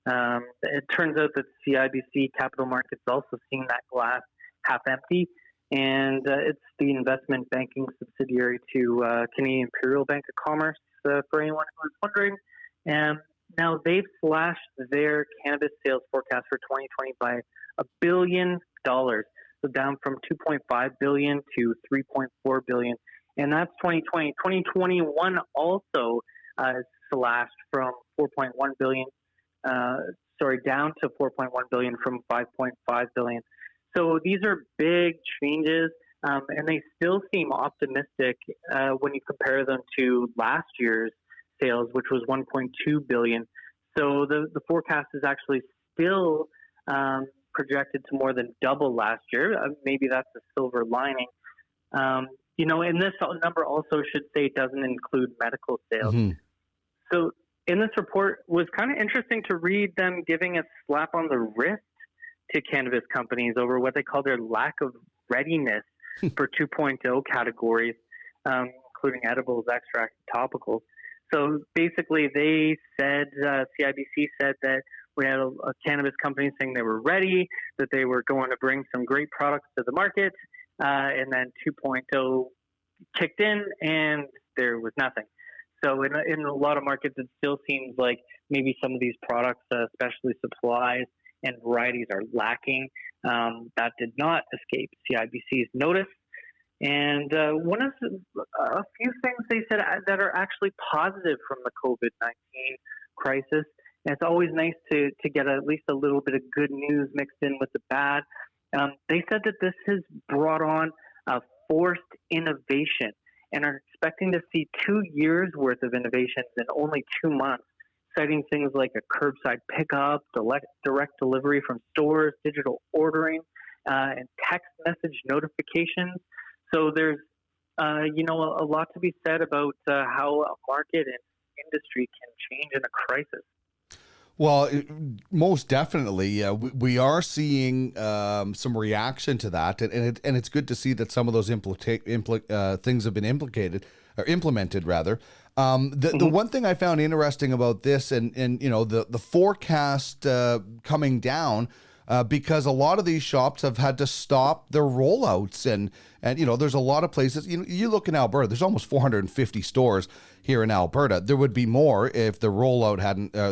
Speaker 10: It turns out that CIBC Capital Markets also seeing that glass half empty. And it's the investment banking subsidiary to Canadian Imperial Bank of Commerce, for anyone who was wondering. And now they've slashed their cannabis sales forecast for 2020 by $1 billion, so down from $2.5 billion to $3.4 billion. And that's 2020. 2021 also slashed from $4.1 billion, down to $4.1 billion from $5.5 billion. So these are big changes, and they still seem optimistic when you compare them to last year's sales, which was $1.2 billion. So the forecast is actually still projected to more than double last year. Maybe that's a silver lining. And this number also should say it doesn't include medical sales. Mm-hmm. So in this report, it was kind of interesting to read them giving a slap on the wrist to cannabis companies over what they call their lack of readiness for 2.0 categories, including edibles, extracts, topicals. So basically they said, CIBC said that we had a cannabis company saying they were ready, that they were going to bring some great products to the market, and then 2.0 kicked in and there was nothing. So in a lot of markets, it still seems like maybe some of these products, especially supplies and varieties, are lacking. That did not escape CIBC's notice. And one of a few things they said that are actually positive from the COVID-19 crisis. And it's always nice to get at least a little bit of good news mixed in with the bad. They said that this has brought on forced innovation and are expecting to see 2 years worth of innovations in only 2 months, citing things like a curbside pickup, direct delivery from stores, digital ordering, and text message notifications. So there's, a lot to be said about how a market and industry can change in a crisis.
Speaker 2: Well, most definitely, we are seeing some reaction to that, and it's good to see that some of those things have been implemented rather. The one thing I found interesting about this, and the forecast coming down. Because a lot of these shops have had to stop their rollouts, and there's a lot of places. You look in Alberta, there's almost 450 stores here in Alberta. There would be more if the rollout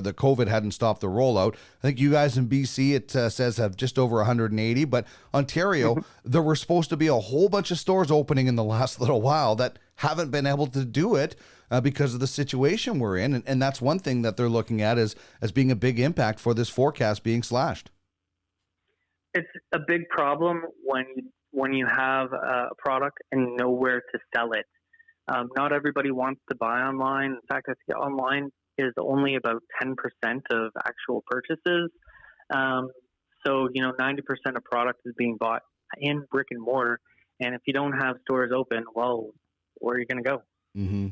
Speaker 2: the COVID hadn't stopped the rollout. I think you guys in BC, it says, have just over 180, but Ontario, there were supposed to be a whole bunch of stores opening in the last little while that haven't been able to do it because of the situation we're in, and that's one thing that they're looking at as being a big impact for this forecast being slashed.
Speaker 10: It's a big problem when you have a product and nowhere to sell it. Not everybody wants to buy online. In fact, I think online is only about 10% of actual purchases. So 90% of product is being bought in brick and mortar. And if you don't have stores open, well, where are you going to go?
Speaker 2: Mm-hmm.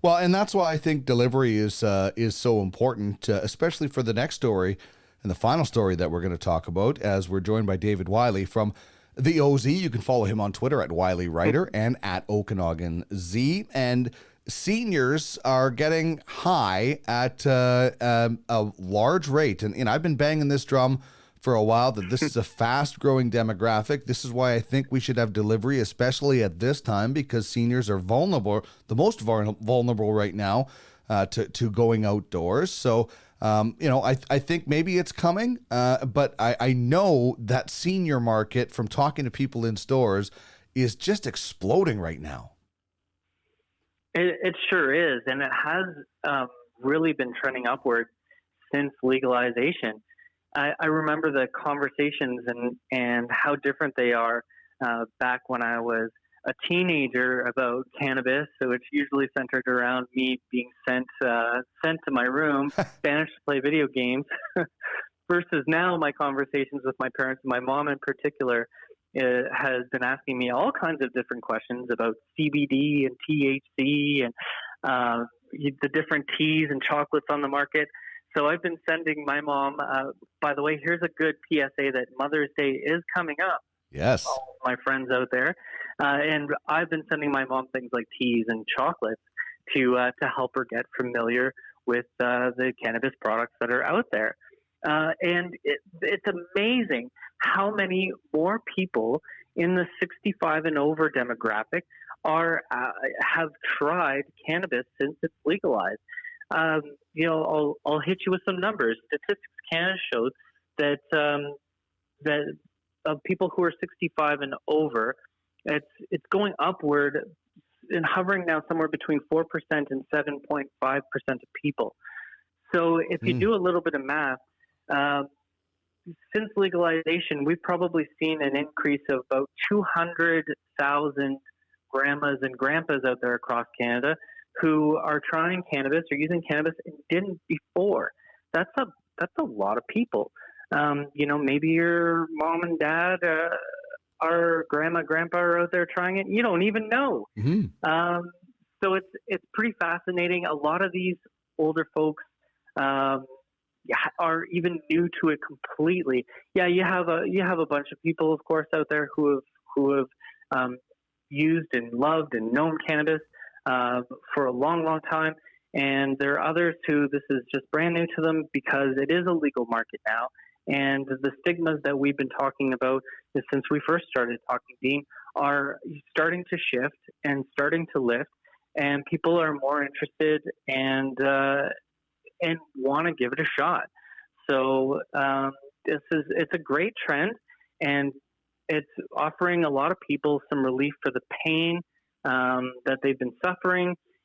Speaker 2: Well, and that's why I think delivery is so important, especially for the next story. And the final story that we're going to talk about, as we're joined by David Wiley from the OZ. You can follow him on Twitter at Wiley Writer and at Okanagan Z. And seniors are getting high at a large rate. And I've been banging this drum for a while that this is a fast-growing demographic. This is why I think we should have delivery, especially at this time, because seniors are vulnerable, the most vulnerable right now to going outdoors. So, I think maybe it's coming, but I know that senior market, from talking to people in stores, is just exploding right now.
Speaker 10: It sure is, and it has really been trending upward since legalization. I remember the conversations and how different they are back when I was a teenager about cannabis. So it's usually centered around me being sent to my room, banished to play video games, versus now my conversations with my parents, my mom in particular, has been asking me all kinds of different questions about CBD and THC and the different teas and chocolates on the market. So I've been sending my mom, by the way, here's a good PSA that Mother's Day is coming up.
Speaker 2: Yes.
Speaker 10: All my friends out there. And I've been sending my mom things like teas and chocolates to help her get familiar with the cannabis products that are out there. And it's amazing how many more people in the 65 and over demographic have tried cannabis since it's legalized. I'll hit you with some numbers. Statistics Canada shows that of people who are 65 and over, it's going upward and hovering now somewhere between 4% and 7.5% of people. So if you do a little bit of math, since legalization, we've probably seen an increase of about 200,000 grandmas and grandpas out there across Canada who are trying cannabis or using cannabis and didn't before. That's a lot of people. Maybe your mom and dad or grandma, grandpa are out there trying it. You don't even know. Mm-hmm. So it's pretty fascinating. A lot of these older folks are even new to it completely. Yeah, you have a bunch of people, of course, out there who have used and loved and known cannabis for a long, long time. And there are others who this is just brand new to them because it is a legal market now. And the stigmas that we've been talking about since we first started talking, Dean, are starting to shift and starting to lift. And people are more interested and want to give it a shot. So it's a great trend, and it's offering a lot of people some relief for the pain that they've been suffering,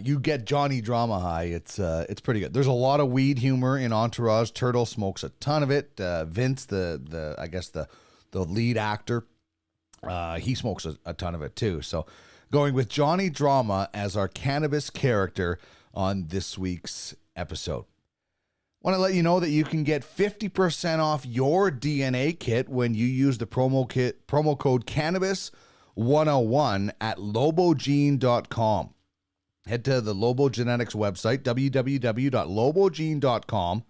Speaker 2: you get Johnny Drama high. It's pretty good. There's a lot of weed humor in Entourage. Turtle smokes a ton of it. Vince, the lead actor, he smokes a ton of it too. So going with Johnny Drama as our cannabis character on this week's episode. Want to let you know that you can get 50% off your DNA kit when you use the promo code Cannabis101 at lobogene.com. Head to the Lobo Genetics website, www.lobogene.com.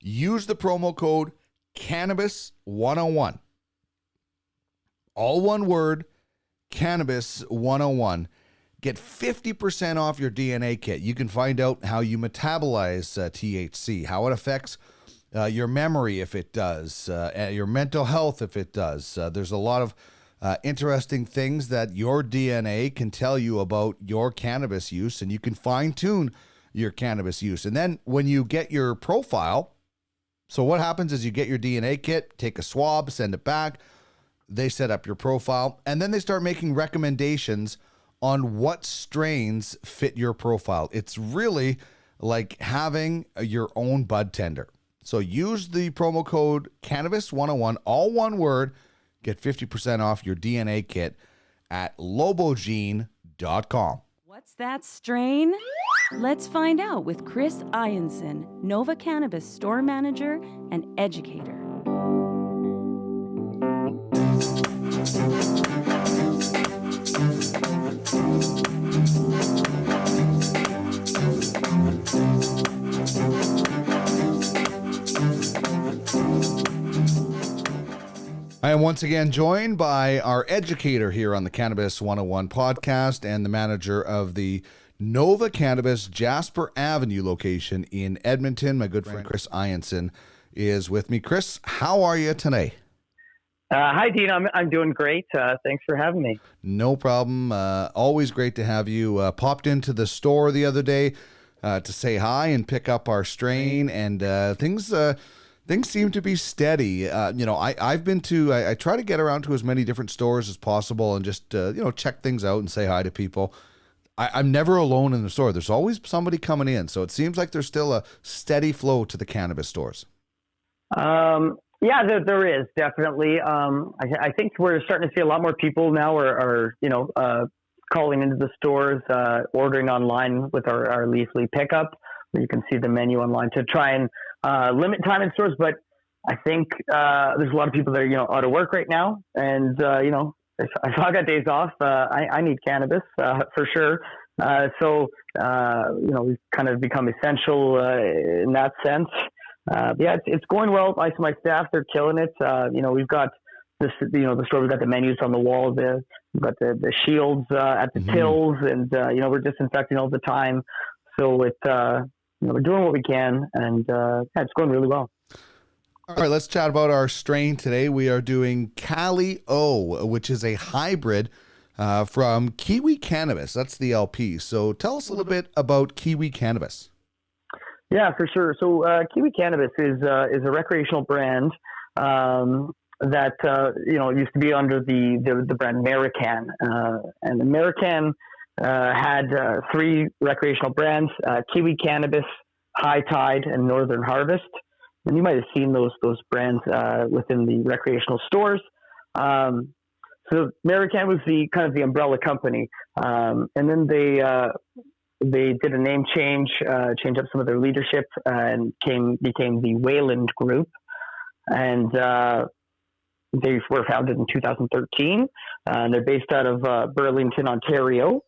Speaker 2: Use the promo code Cannabis101. All one word, Cannabis101. Get 50% off your DNA kit. You can find out how you metabolize THC, how it affects your memory if it does, your mental health if it does. There's a lot of interesting things that your DNA can tell you about your cannabis use, and you can fine-tune your cannabis use. And then when you get your profile, so what happens is you get your DNA kit, take a swab, send it back, they set up your profile, and then they start making recommendations on what strains fit your profile. It's really like having your own bud tender. So use the promo code Cannabis101, all one word, get 50% off your DNA kit at lobogene.com.
Speaker 1: What's that strain? Let's find out with Chris Ianson, Nova Cannabis store manager and educator.
Speaker 2: I am once again joined by our educator here on the Cannabis 101 podcast and the manager of the Nova Cannabis Jasper Avenue location in Edmonton. My good friend Chris Ianson is with me. Chris, how are you today?
Speaker 10: Hi, Dean. I'm doing great. Thanks for having me.
Speaker 2: No problem. Always great to have you. Popped into the store the other day to say hi and pick up our strain, and things seem to be steady. I try to get around to as many different stores as possible and just check things out and say hi to people. I'm never alone in the store. There's always somebody coming in, so it seems like there's still a steady flow to the cannabis stores.
Speaker 10: Yeah, there is definitely. I think we're starting to see a lot more people now are calling into the stores, ordering online with our Leafly pickup, where you can see the menu online to try and limit time in stores. But I think there's a lot of people that are out of work right now, and if I got days off, I need cannabis for sure. So we've kind of become essential in that sense. Yeah, it's going well. My staff, they're killing it. We've got this, the store, we've got the menus on the wall, we've got the shields at the tills, and we're disinfecting all the time. So we're doing what we can, and it's going really well.
Speaker 2: All right, let's chat about our strain today. We are doing Cali O, which is a hybrid from Kiwi Cannabis. That's the LP. So tell us a little bit about Kiwi Cannabis.
Speaker 10: Yeah, for sure. So Kiwi Cannabis is a recreational brand that used to be under the brand American, and American had three recreational brands: Kiwi Cannabis, High Tide, and Northern Harvest. And you might have seen those brands within the recreational stores. So American was the kind of the umbrella company, and then they did a name change, changed up some of their leadership, and became the Wayland Group. And they were founded in 2013. They're based out of Burlington, Ontario.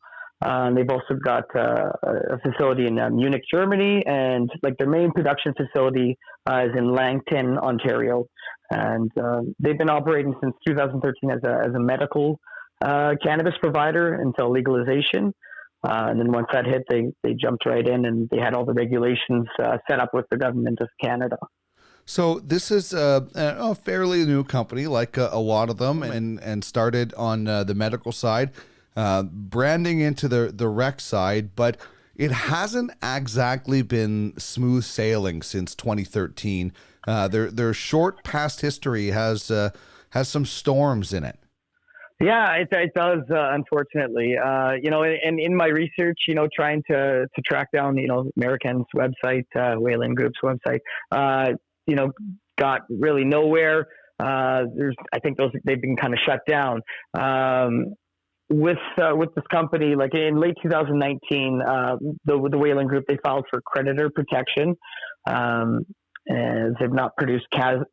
Speaker 10: They've also got a facility in Munich, Germany, and their main production facility is in Langton, Ontario. And they've been operating since 2013 as a medical cannabis provider until legalization. And then once that hit, they jumped right in, and they had all the regulations set up with the government of Canada.
Speaker 2: So this is a fairly new company, like a lot of them, and started on the medical side, branding into the rec side, but it hasn't exactly been smooth sailing since 2013. Their short past history has some storms in it.
Speaker 11: Yeah, it does, unfortunately. And in my research, trying to track down, American's website, Wayland Group's website, got really nowhere. I think they've been kind of shut down. With this company, like in late 2019, the Wayland Group, they filed for creditor protection. As they've not produced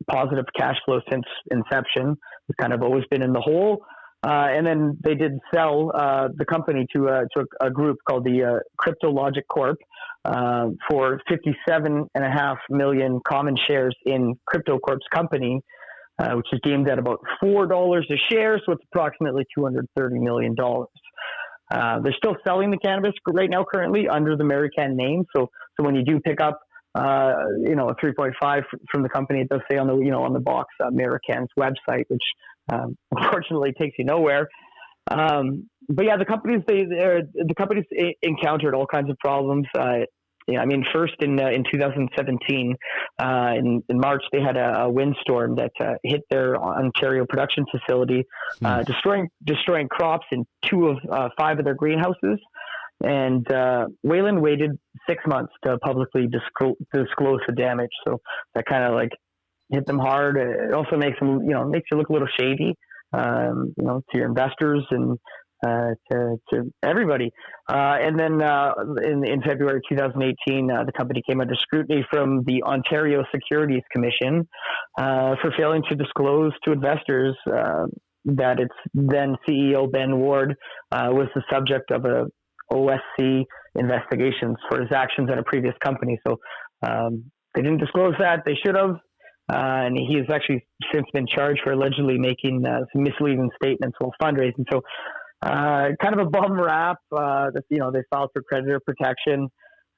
Speaker 11: positive cash flow since inception. It's kind of always been in the hole. And then they did sell the company to a group called the CryptoLogic Corp for 57.5 million common shares in Crypto Corp's company, which is deemed at about $4 a share, so it's approximately $230 million. They're still selling the cannabis right now, currently under the American name. So when you do pick up a 3.5 from the company, it does say on the box American's website, which unfortunately takes you nowhere. But yeah, the companies encountered all kinds of problems. First in 2017, in March, they had a windstorm that hit their Ontario production facility, destroying crops in 2 of 5 of their greenhouses. And Wayland waited 6 months to publicly disclose the damage. So that kind of hit them hard. It also makes them, makes you look a little shady, to your investors and to everybody. And then in February 2018, the company came under scrutiny from the Ontario Securities Commission for failing to disclose to investors that its then CEO Ben Ward was the subject of a OSC investigations for his actions at a previous company. So they didn't disclose that. They should have. And he has actually since been charged for allegedly making some misleading statements while fundraising. So kind of a bum rap that, they filed for creditor protection.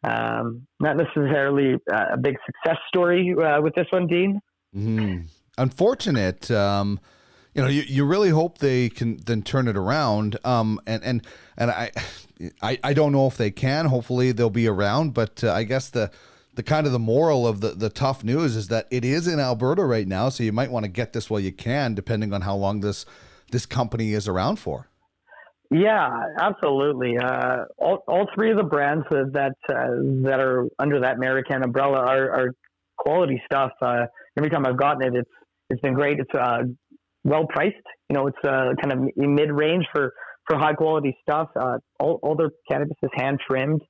Speaker 11: Not necessarily a big success story with this one, Dean.
Speaker 2: Mm-hmm. Unfortunate. You really hope they can then turn it around. And I don't know if they can. Hopefully they'll be around. But I guess the kind of the moral of the tough news is that it is in Alberta right now. So you might want to get this while you can, depending on how long this company is around for.
Speaker 11: Yeah, absolutely. All 3 of the brands that are under that American umbrella are quality stuff. Every time I've gotten it, it's been great. It's well priced. It's kind of mid range for high quality stuff. All their cannabis is hand trimmed,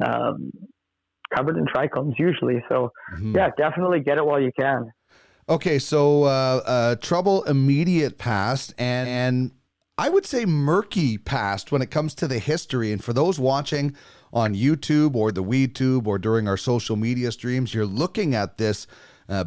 Speaker 11: covered in trichomes usually. So yeah, definitely get it while you can.
Speaker 2: Okay, so trouble immediate past and I would say murky past when it comes to the history. And for those watching on YouTube or the WeedTube or during our social media streams, you're looking at this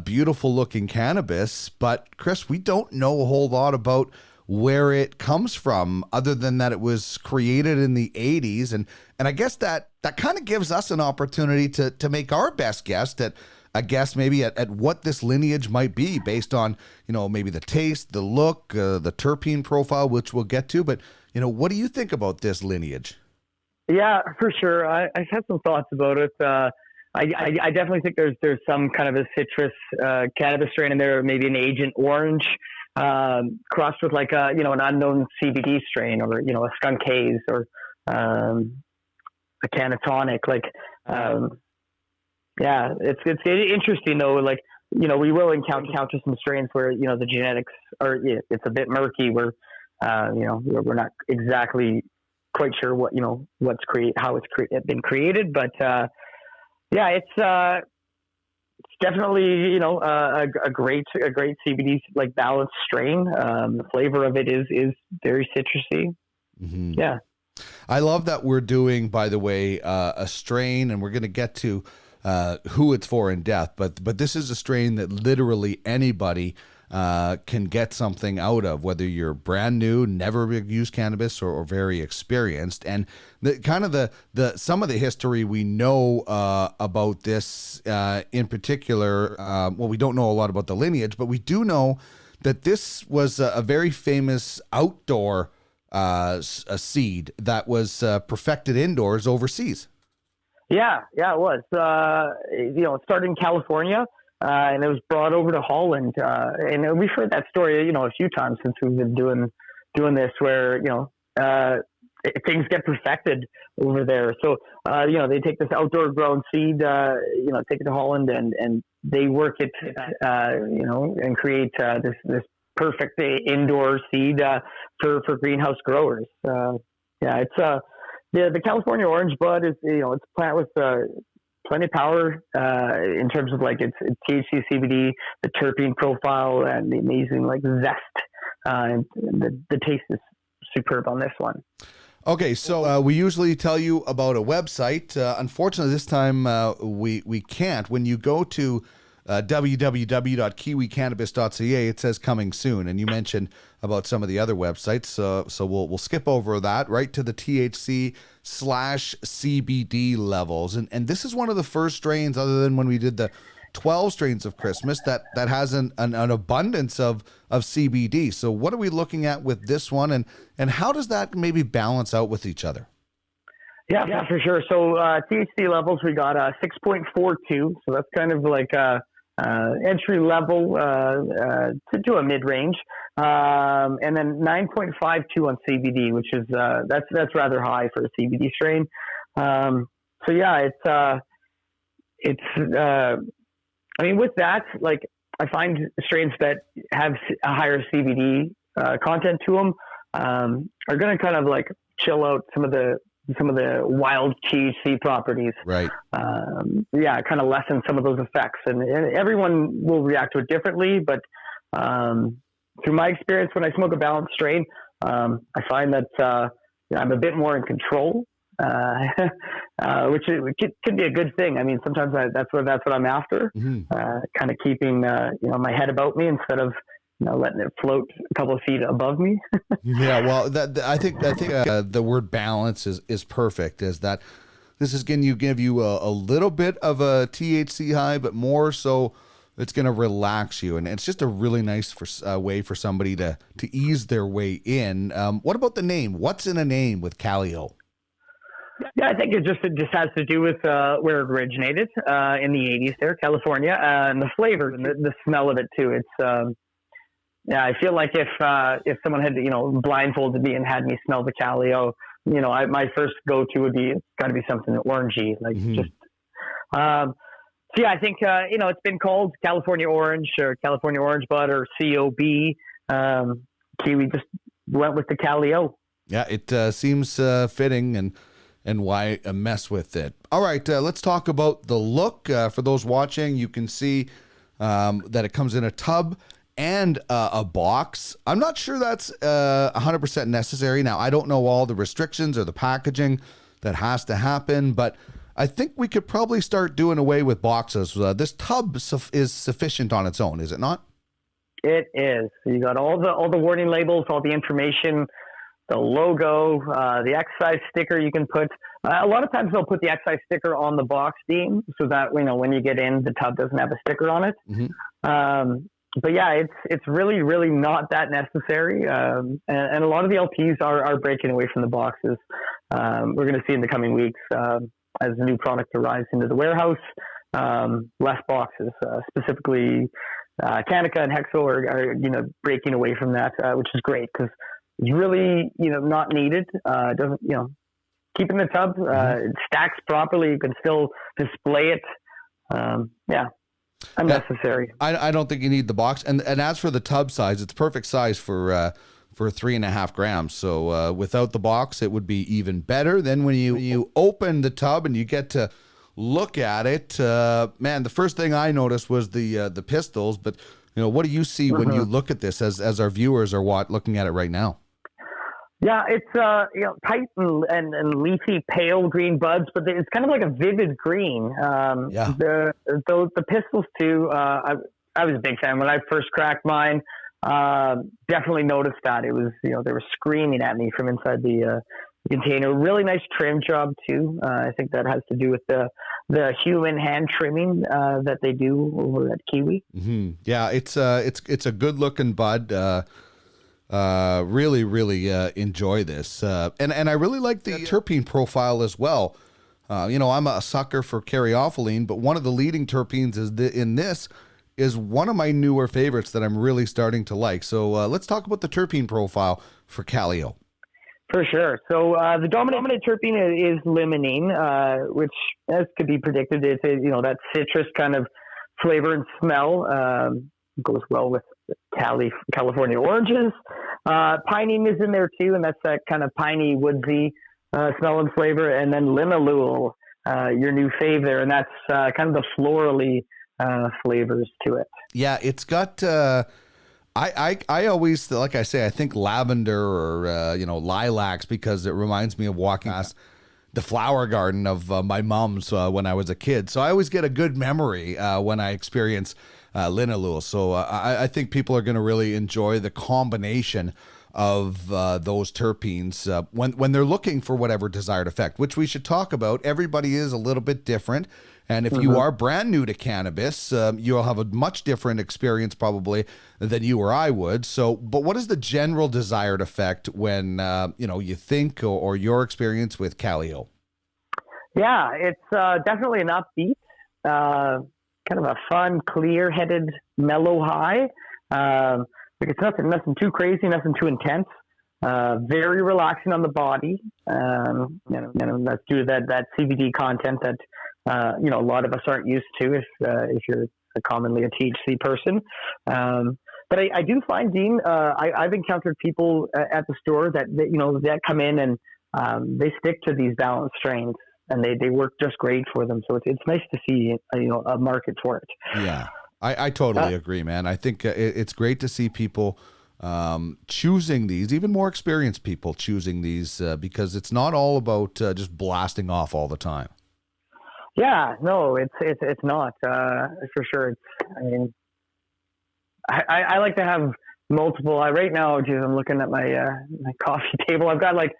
Speaker 2: beautiful looking cannabis. But Chris, we don't know a whole lot about where it comes from other than that it was created in the 80s. And I guess that kind of gives us an opportunity to make our best guess maybe at what this lineage might be based on, maybe the taste, the look, the terpene profile, which we'll get to. But, what do you think about this lineage?
Speaker 11: Yeah, for sure. I've had some thoughts about it. I definitely think there's some kind of a citrus cannabis strain in there, maybe an Agent Orange crossed with an unknown CBD strain or, a skunk haze or a Canatonic. Yeah, it's interesting though. We will encounter some strains where the genetics are it's a bit murky. Where we're not exactly quite sure what how it's been created. But yeah, it's definitely a great CBD balanced strain. The flavor of it is very citrusy.
Speaker 2: Mm-hmm.
Speaker 11: Yeah,
Speaker 2: I love that we're doing, by the way, a strain, and we're going to get to who it's for in depth, but this is a strain that literally anybody can get something out of, whether you're brand new, never used cannabis, or very experienced. And some of the history we know about this in particular, we don't know a lot about the lineage, but we do know that this was a very famous outdoor a seed that was perfected indoors overseas.
Speaker 11: Yeah, it was. It started in California, and it was brought over to Holland. And we've heard that story, a few times since we've been doing doing this where, things get perfected over there. So, they take this outdoor grown seed, take it to Holland and they work it, and create this perfect indoor seed for greenhouse growers. It's the California orange bud is, it's a plant with plenty of power in terms of like its THC, CBD, the terpene profile, and the amazing like zest. And the taste is superb on this one.
Speaker 2: Okay, so we usually tell you about a website. Unfortunately, this time we can't. When you go to www.kiwicannabis.ca, it says coming soon, and you mentioned about some of the other websites. So we'll skip over that right to the THC/CBD levels, and this is one of the first strains, other than when we did the 12 strains of Christmas, that has an abundance of CBD. So what are we looking at with this one, and how does that maybe balance out with each other?
Speaker 11: Yeah, for sure. So THC levels, we got 6.42. So that's kind of like entry level to a mid range, and then 9.52 on CBD, which is that's rather high for a CBD strain. With that, like I find strains that have a higher CBD content to them are going to kind of like chill out some of the wild THC properties.
Speaker 2: Right.
Speaker 11: Kind of lessen some of those effects, and everyone will react to it differently. But through my experience, when I smoke a balanced strain, I find that I'm a bit more in control. Which could be a good thing. I mean, sometimes that's what I'm after. Kind of keeping my head about me instead of letting it float a couple of feet above me.
Speaker 2: Yeah, well, I think the word balance is perfect. Is that this is going to give you a little bit of a THC high, but more so it's going to relax you, and it's just a really nice way for somebody to ease their way in. What about the name? What's in a name with Calio?
Speaker 11: Yeah, I think it just has to do with where it originated in the 80s there, California, and the flavor and the smell of it too. It's I feel like if someone had blindfolded me and had me smell the Calio, my first go-to would be, it's got to be something orangey, like just. I think it's been called California Orange or California Orange Bud or COB. Kiwi just went with the Calio.
Speaker 2: Yeah, it seems fitting and why mess with it. All right, let's talk about the look. For those watching, you can see that it comes in a tub and a box. I'm not sure that's 100% necessary. Now, I don't know all the restrictions or the packaging that has to happen, but I think we could probably start doing away with boxes. This tub is sufficient on its own, is it not?
Speaker 11: It is. You got all the warning labels, all the information, the logo, the excise sticker you can put. A lot of times they'll put the excise sticker on the box, Dean, so that when you get in, the tub doesn't have a sticker on it. But yeah, it's really, really not that necessary. And a lot of the LPs are breaking away from the boxes. We're going to see in the coming weeks as the new product arrives into the warehouse, less boxes, specifically Canica and Hexo are breaking away from that, which is great because it's really, not needed. It doesn't, keep in the tub, it stacks properly. You can still display it. Unnecessary.
Speaker 2: I don't think you need the box. And as for the tub size, it's perfect size for 3.5 grams. So without the box, it would be even better. Then when you open the tub and you get to look at it, man, the first thing I noticed was the pistols. But what do you see when you look at this as our viewers are looking at it right now?
Speaker 11: Yeah, it's tight and leafy, pale green buds, but it's kind of like a vivid green. The pistols too. I was a big fan when I first cracked mine. Definitely noticed that it was they were screaming at me from inside the container. Really nice trim job too. I think that has to do with the human hand trimming that they do over at Kiwi.
Speaker 2: Mm-hmm. Yeah, it's a good looking bud. Really enjoy this. And I really like the terpene profile as well. I'm a sucker for caryophyllene, but one of the leading terpenes in this is one of my newer favorites that I'm really starting to like. So let's talk about the terpene profile for Calio.
Speaker 11: For sure. So the dominant terpene is limonene, which, as could be predicted, is that citrus kind of flavor and smell. Goes well with California oranges. Pinene is in there too, and that's that kind of piney, woodsy smell and flavor. And then linalool, your new fave there, and that's kind of the florally flavors to it.
Speaker 2: Yeah, it's got. I always, like I say, I think lavender or lilacs, because it reminds me of walking past the flower garden of my mom's when I was a kid. So I always get a good memory when I experience linalool. So I think people are going to really enjoy the combination of those terpenes when they're looking for whatever desired effect, which we should talk about. Everybody is a little bit different. And if you are brand new to cannabis, you'll have a much different experience probably than you or I would. So, but what is the general desired effect when, you think or your experience with Calio?
Speaker 11: Yeah, it's definitely an upbeat, kind of a fun, clear-headed, mellow high. It's nothing too crazy, nothing too intense. Very relaxing on the body. That's due to that CBD content that a lot of us aren't used to if you're commonly a THC person. But I do find, Dean, I've encountered people at the store that come in and they stick to these balanced strains, and they work just great for them. So it's nice to see a market for it.
Speaker 2: Yeah, I totally agree, man. I think it's great to see people choosing these, even more experienced people choosing these, because it's not all about just blasting off all the time.
Speaker 11: Yeah, no, it's not for sure. I like to have multiple. Right now, geez, I'm looking at my coffee table. I've got like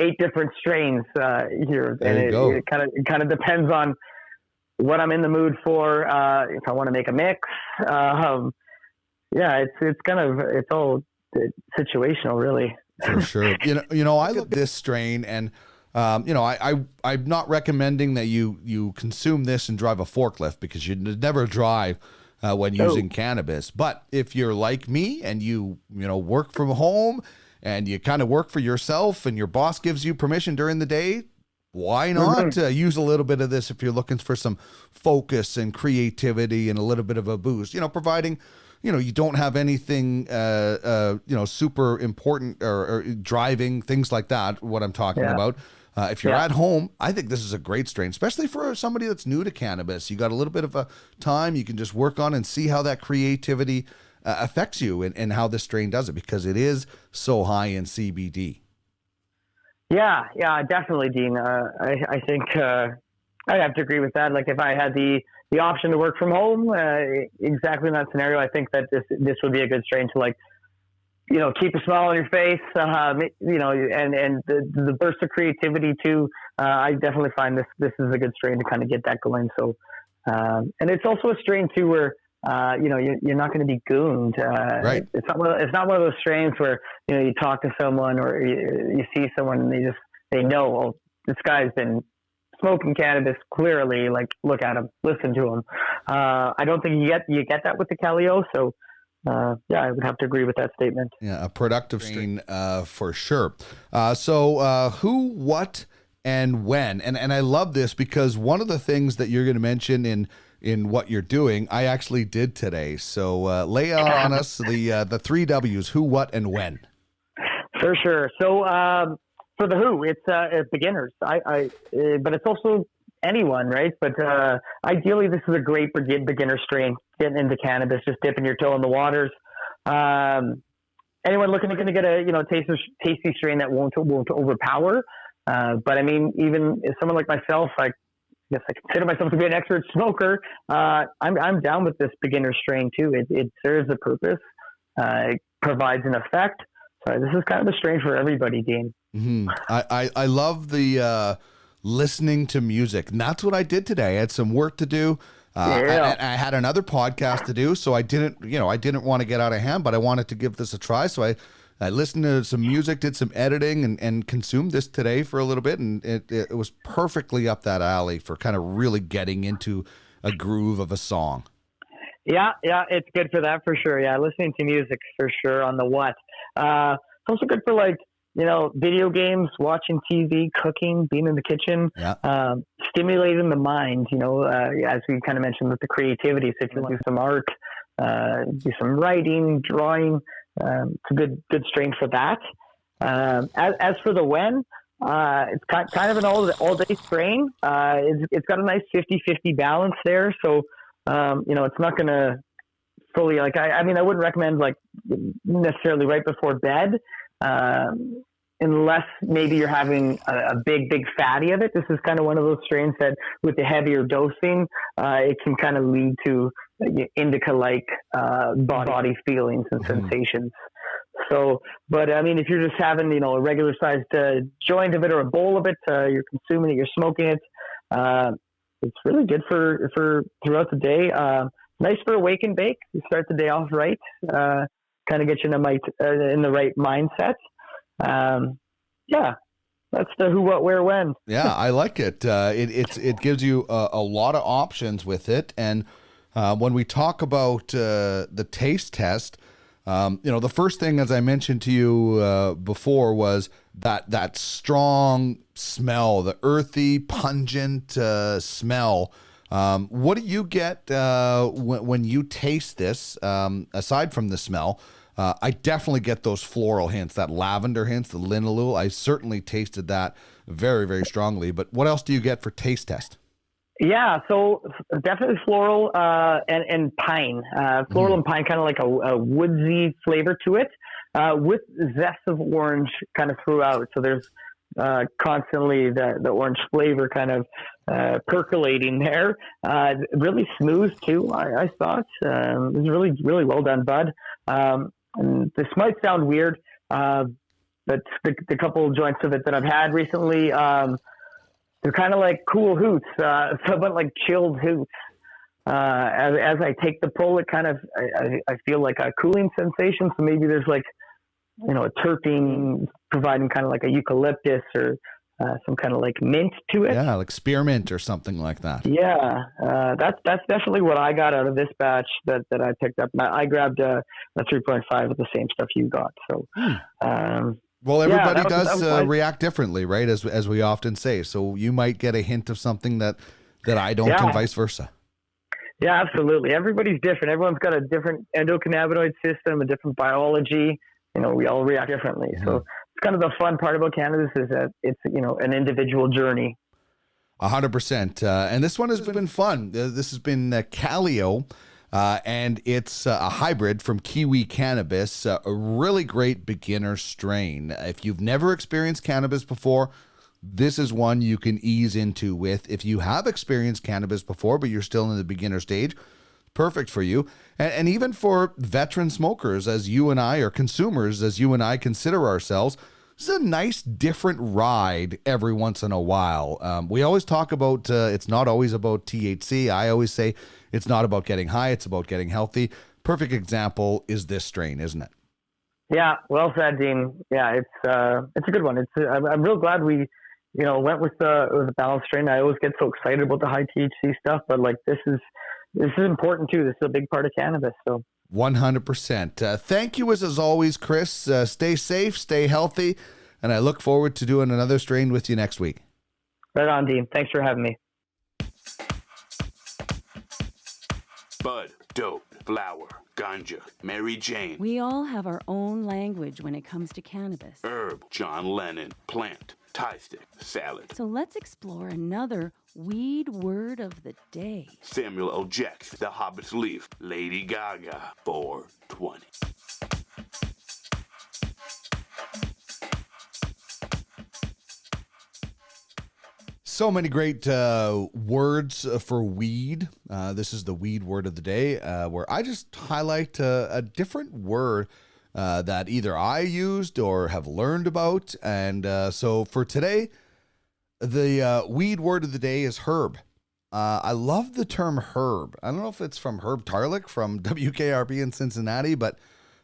Speaker 11: 8 different strains here, and it kind of depends on what I'm in the mood for. If I want to make a mix, it's all situational, really.
Speaker 2: For sure. I look at this strain and. I'm not recommending that you consume this and drive a forklift, because you never drive when using cannabis. But if you're like me and you work from home and you kind of work for yourself and your boss gives you permission during the day, why not use a little bit of this if you're looking for some focus and creativity and a little bit of a boost, providing you don't have anything, super important or driving, things like that, what I'm talking about. If you're at home, I think this is a great strain, especially for somebody that's new to cannabis. You got a little bit of a time you can just work on and see how that creativity affects you and how this strain does it, because it is so high in CBD. Yeah,
Speaker 11: definitely, Dean. I think I have to agree with that. Like, if I had the option to work from home, exactly in that scenario, I think that this would be a good strain to keep a smile on your face, and the burst of creativity too. I definitely find this is a good strain to kind of get that going. So, and it's also a strain too where you're not going to be gooned.
Speaker 2: Right.
Speaker 11: It's not one of those strains where you talk to someone or you see someone and they know, oh, this guy's been smoking cannabis, clearly. Like, look at him, listen to him. I don't think you get that with the Calio. So. I would have to agree with that statement.
Speaker 2: Yeah, a productive strain for sure. So who, what, and when? And I love this because one of the things that you're going to mention in what you're doing, I actually did today. So lay out on us the 3 W's: who, what, and when.
Speaker 11: For sure. So for the who, it's beginners. But it's also anyone, right? But ideally, this is a great beginner strain. Getting into cannabis, just dipping your toe in the waters. Anyone looking to get a tasty strain that won't overpower. But I mean, even if someone like myself, I guess I consider myself to be an expert smoker. I'm down with this beginner strain too. It serves a purpose. It provides an effect. So this is kind of a strain for everybody, Dean.
Speaker 2: Mm-hmm. I love the listening to music, and that's what I did today. I had some work to do. I had another podcast to do, so I didn't want to get out of hand, but I wanted to give this a try. So I listened to some music, did some editing, and consumed this today for a little bit, and it was perfectly up that alley for kind of really getting into a groove of a song.
Speaker 11: Yeah, it's good for that for sure. Yeah, listening to music for sure on the what. It's also good for like, video games, watching TV, cooking, being in the kitchen, stimulating the mind, as we kind of mentioned with the creativity. So if you want to do some art, do some writing, drawing, it's a good strain for that. As for the when, it's kind of an all day strain. It's got a nice 50-50 balance there. So, it's not going to fully I wouldn't recommend like necessarily right before bed, unless maybe you're having a big fatty of it. This is kind of one of those strains that with the heavier dosing, it can kind of lead to indica-like body feelings and sensations. So, but if you're just having, a regular sized joint of it or a bowl of it, you're consuming it, you're smoking it, it's really good for throughout the day. Nice for a wake and bake. You start the day off right, kind of get you in the right mindset. That's the who, what, where, when.
Speaker 2: Yeah, I like it. It gives you a lot of options with it. And when we talk about the taste test, the first thing, as I mentioned to you before, was that strong smell, the earthy, pungent smell. What do you get when you taste this, aside from the smell? I definitely get those floral hints, that lavender hints, the linalool. I certainly tasted that very, very strongly. But what else do you get for taste test?
Speaker 11: Yeah, so definitely floral and pine. Floral and pine, kind of like a woodsy flavor to it, with zest of orange kind of throughout. So there's constantly the orange flavor kind of percolating there. Really smooth too, I thought. It was really, really well done, bud. And this might sound weird, but the couple joints of it that I've had recently, they're kind of like cool hoots, somewhat like chilled hoots. As I take the pull, it kind of, I feel like a cooling sensation. So maybe there's like, a terpene providing kind of like a eucalyptus or some kind of like mint to it.
Speaker 2: Yeah, like spearmint or something like that.
Speaker 11: Yeah, that's definitely what I got out of this batch that I picked up. I grabbed a 3.5 of the same stuff you got. So,
Speaker 2: well, everybody does react differently, right? As we often say. So you might get a hint of something that I don't, and vice versa.
Speaker 11: Yeah, absolutely. Everybody's different. Everyone's got a different endocannabinoid system, a different biology. We all react differently. Mm-hmm. So it's kind of the fun part about cannabis is that it's, an individual journey.
Speaker 2: 100%. And this one has been fun. This has been Calio, and it's a hybrid from Kiwi Cannabis, a really great beginner strain. If you've never experienced cannabis before, this is one you can ease into with. If you have experienced cannabis before, but you're still in the beginner stage, perfect for you. And even for veteran smokers, as you and I, or consumers, as you and I consider ourselves, this is a nice different ride every once in a while. We always talk about it's not always about THC. I always say it's not about getting high, it's about getting healthy. Perfect example is this strain, isn't it?
Speaker 11: Yeah, well said, Dean. Yeah, it's a good one. I'm real glad we went with the balanced strain. I always get so excited about the high THC stuff, but like this is important too. This is a big part of cannabis. So
Speaker 2: 100%. Thank you as always, Chris. Stay safe, stay healthy, and I look forward to doing another strain with you next week.
Speaker 11: Right on, Dean. Thanks for having me.
Speaker 12: Bud, dope, flower, ganja, Mary Jane.
Speaker 1: We all have our own language when it comes to cannabis.
Speaker 12: Herb, John Lennon, plant, Thai stick, salad.
Speaker 1: So let's explore another weed word of the day.
Speaker 12: Samuel L. Jackson, The Hobbit's Leaf, Lady Gaga, 420.
Speaker 2: So many great words for weed. This is the weed word of the day, where I just highlight a different word that either I used or have learned about. And so for today, the weed word of the day is herb. I love the term herb. I don't know if it's from Herb Tarlick from WKRP in Cincinnati, but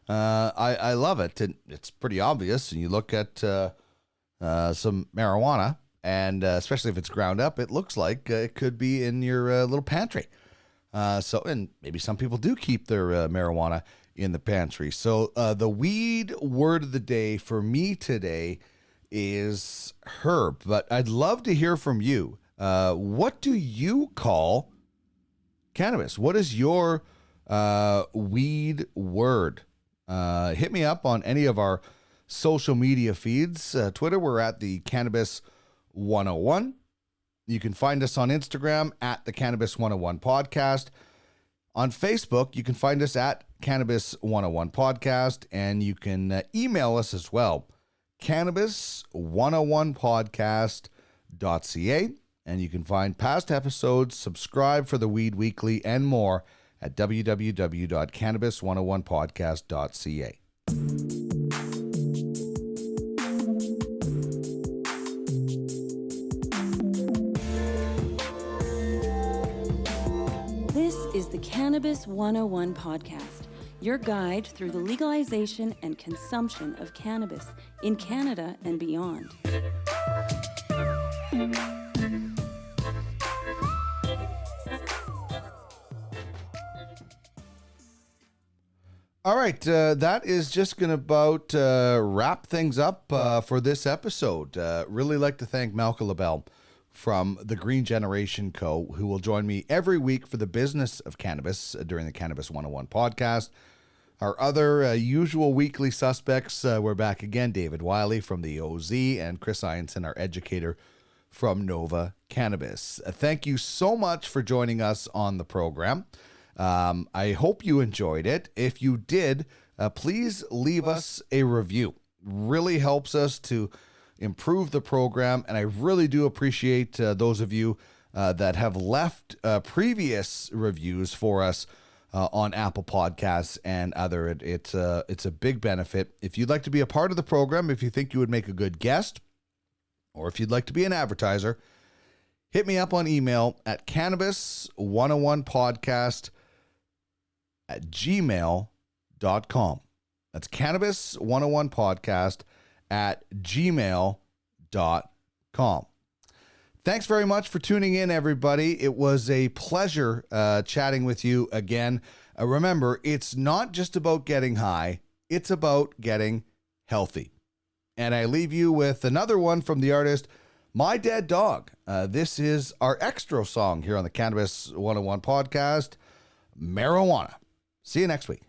Speaker 2: I love it. It's pretty obvious. And you look at some marijuana, and especially if it's ground up, it looks like it could be in your little pantry. And maybe some people do keep their marijuana in the pantry. So the weed word of the day for me today is herb. But I'd love to hear from you. What do you call cannabis? What is your weed word? Hit me up on any of our social media feeds. Twitter, we're at the Cannabis 101. You can find us on Instagram at the Cannabis 101 Podcast. On Facebook, you can find us at Cannabis 101 Podcast, and you can email us as well, cannabis101podcast.ca, and you can find past episodes, subscribe for the Weed Weekly, and more at www.cannabis101podcast.ca.
Speaker 1: This is the Cannabis 101 podcast, your guide through the legalization and consumption of cannabis in Canada and beyond.
Speaker 2: All right, that is just going to about wrap things up for this episode. Really like to thank Malka Labell from the Green Generation Co., who will join me every week for the business of cannabis during the Cannabis 101 podcast. Our other usual weekly suspects, we're back again, David Wiley from the OZ and Chris Ianson, our educator from Nova Cannabis. Thank you so much for joining us on the program. I hope you enjoyed it. If you did, please leave us a review. Really helps us to improve the program, and I really do appreciate those of you that have left previous reviews for us on Apple Podcasts and other. It's a big benefit. If you'd like to be a part of the program, if you think you would make a good guest, or if you'd like to be an advertiser, hit me up on email at cannabis101podcast@gmail.com. That's cannabis101podcast@gmail.com. Thanks very much for tuning in, everybody. It was a pleasure chatting with you again. Remember, it's not just about getting high, it's about getting healthy. And I leave you with another one from the artist My Dead Dog. This is our extra song here on the Cannabis 101 podcast, Marijuana. See you next week.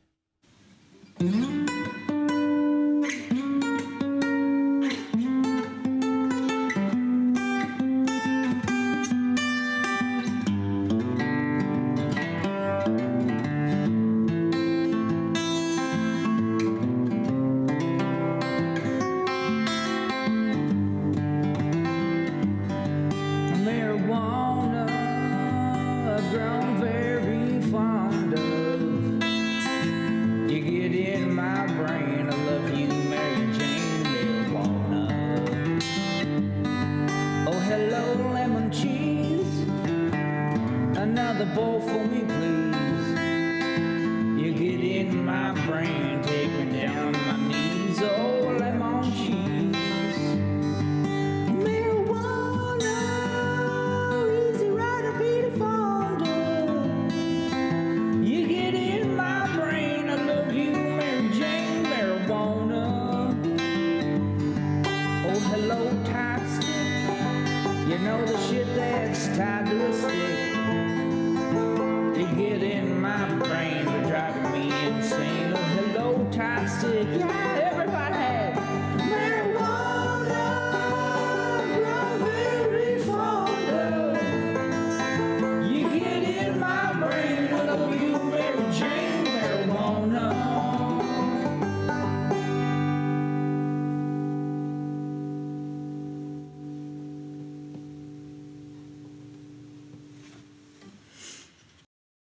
Speaker 8: Yeah.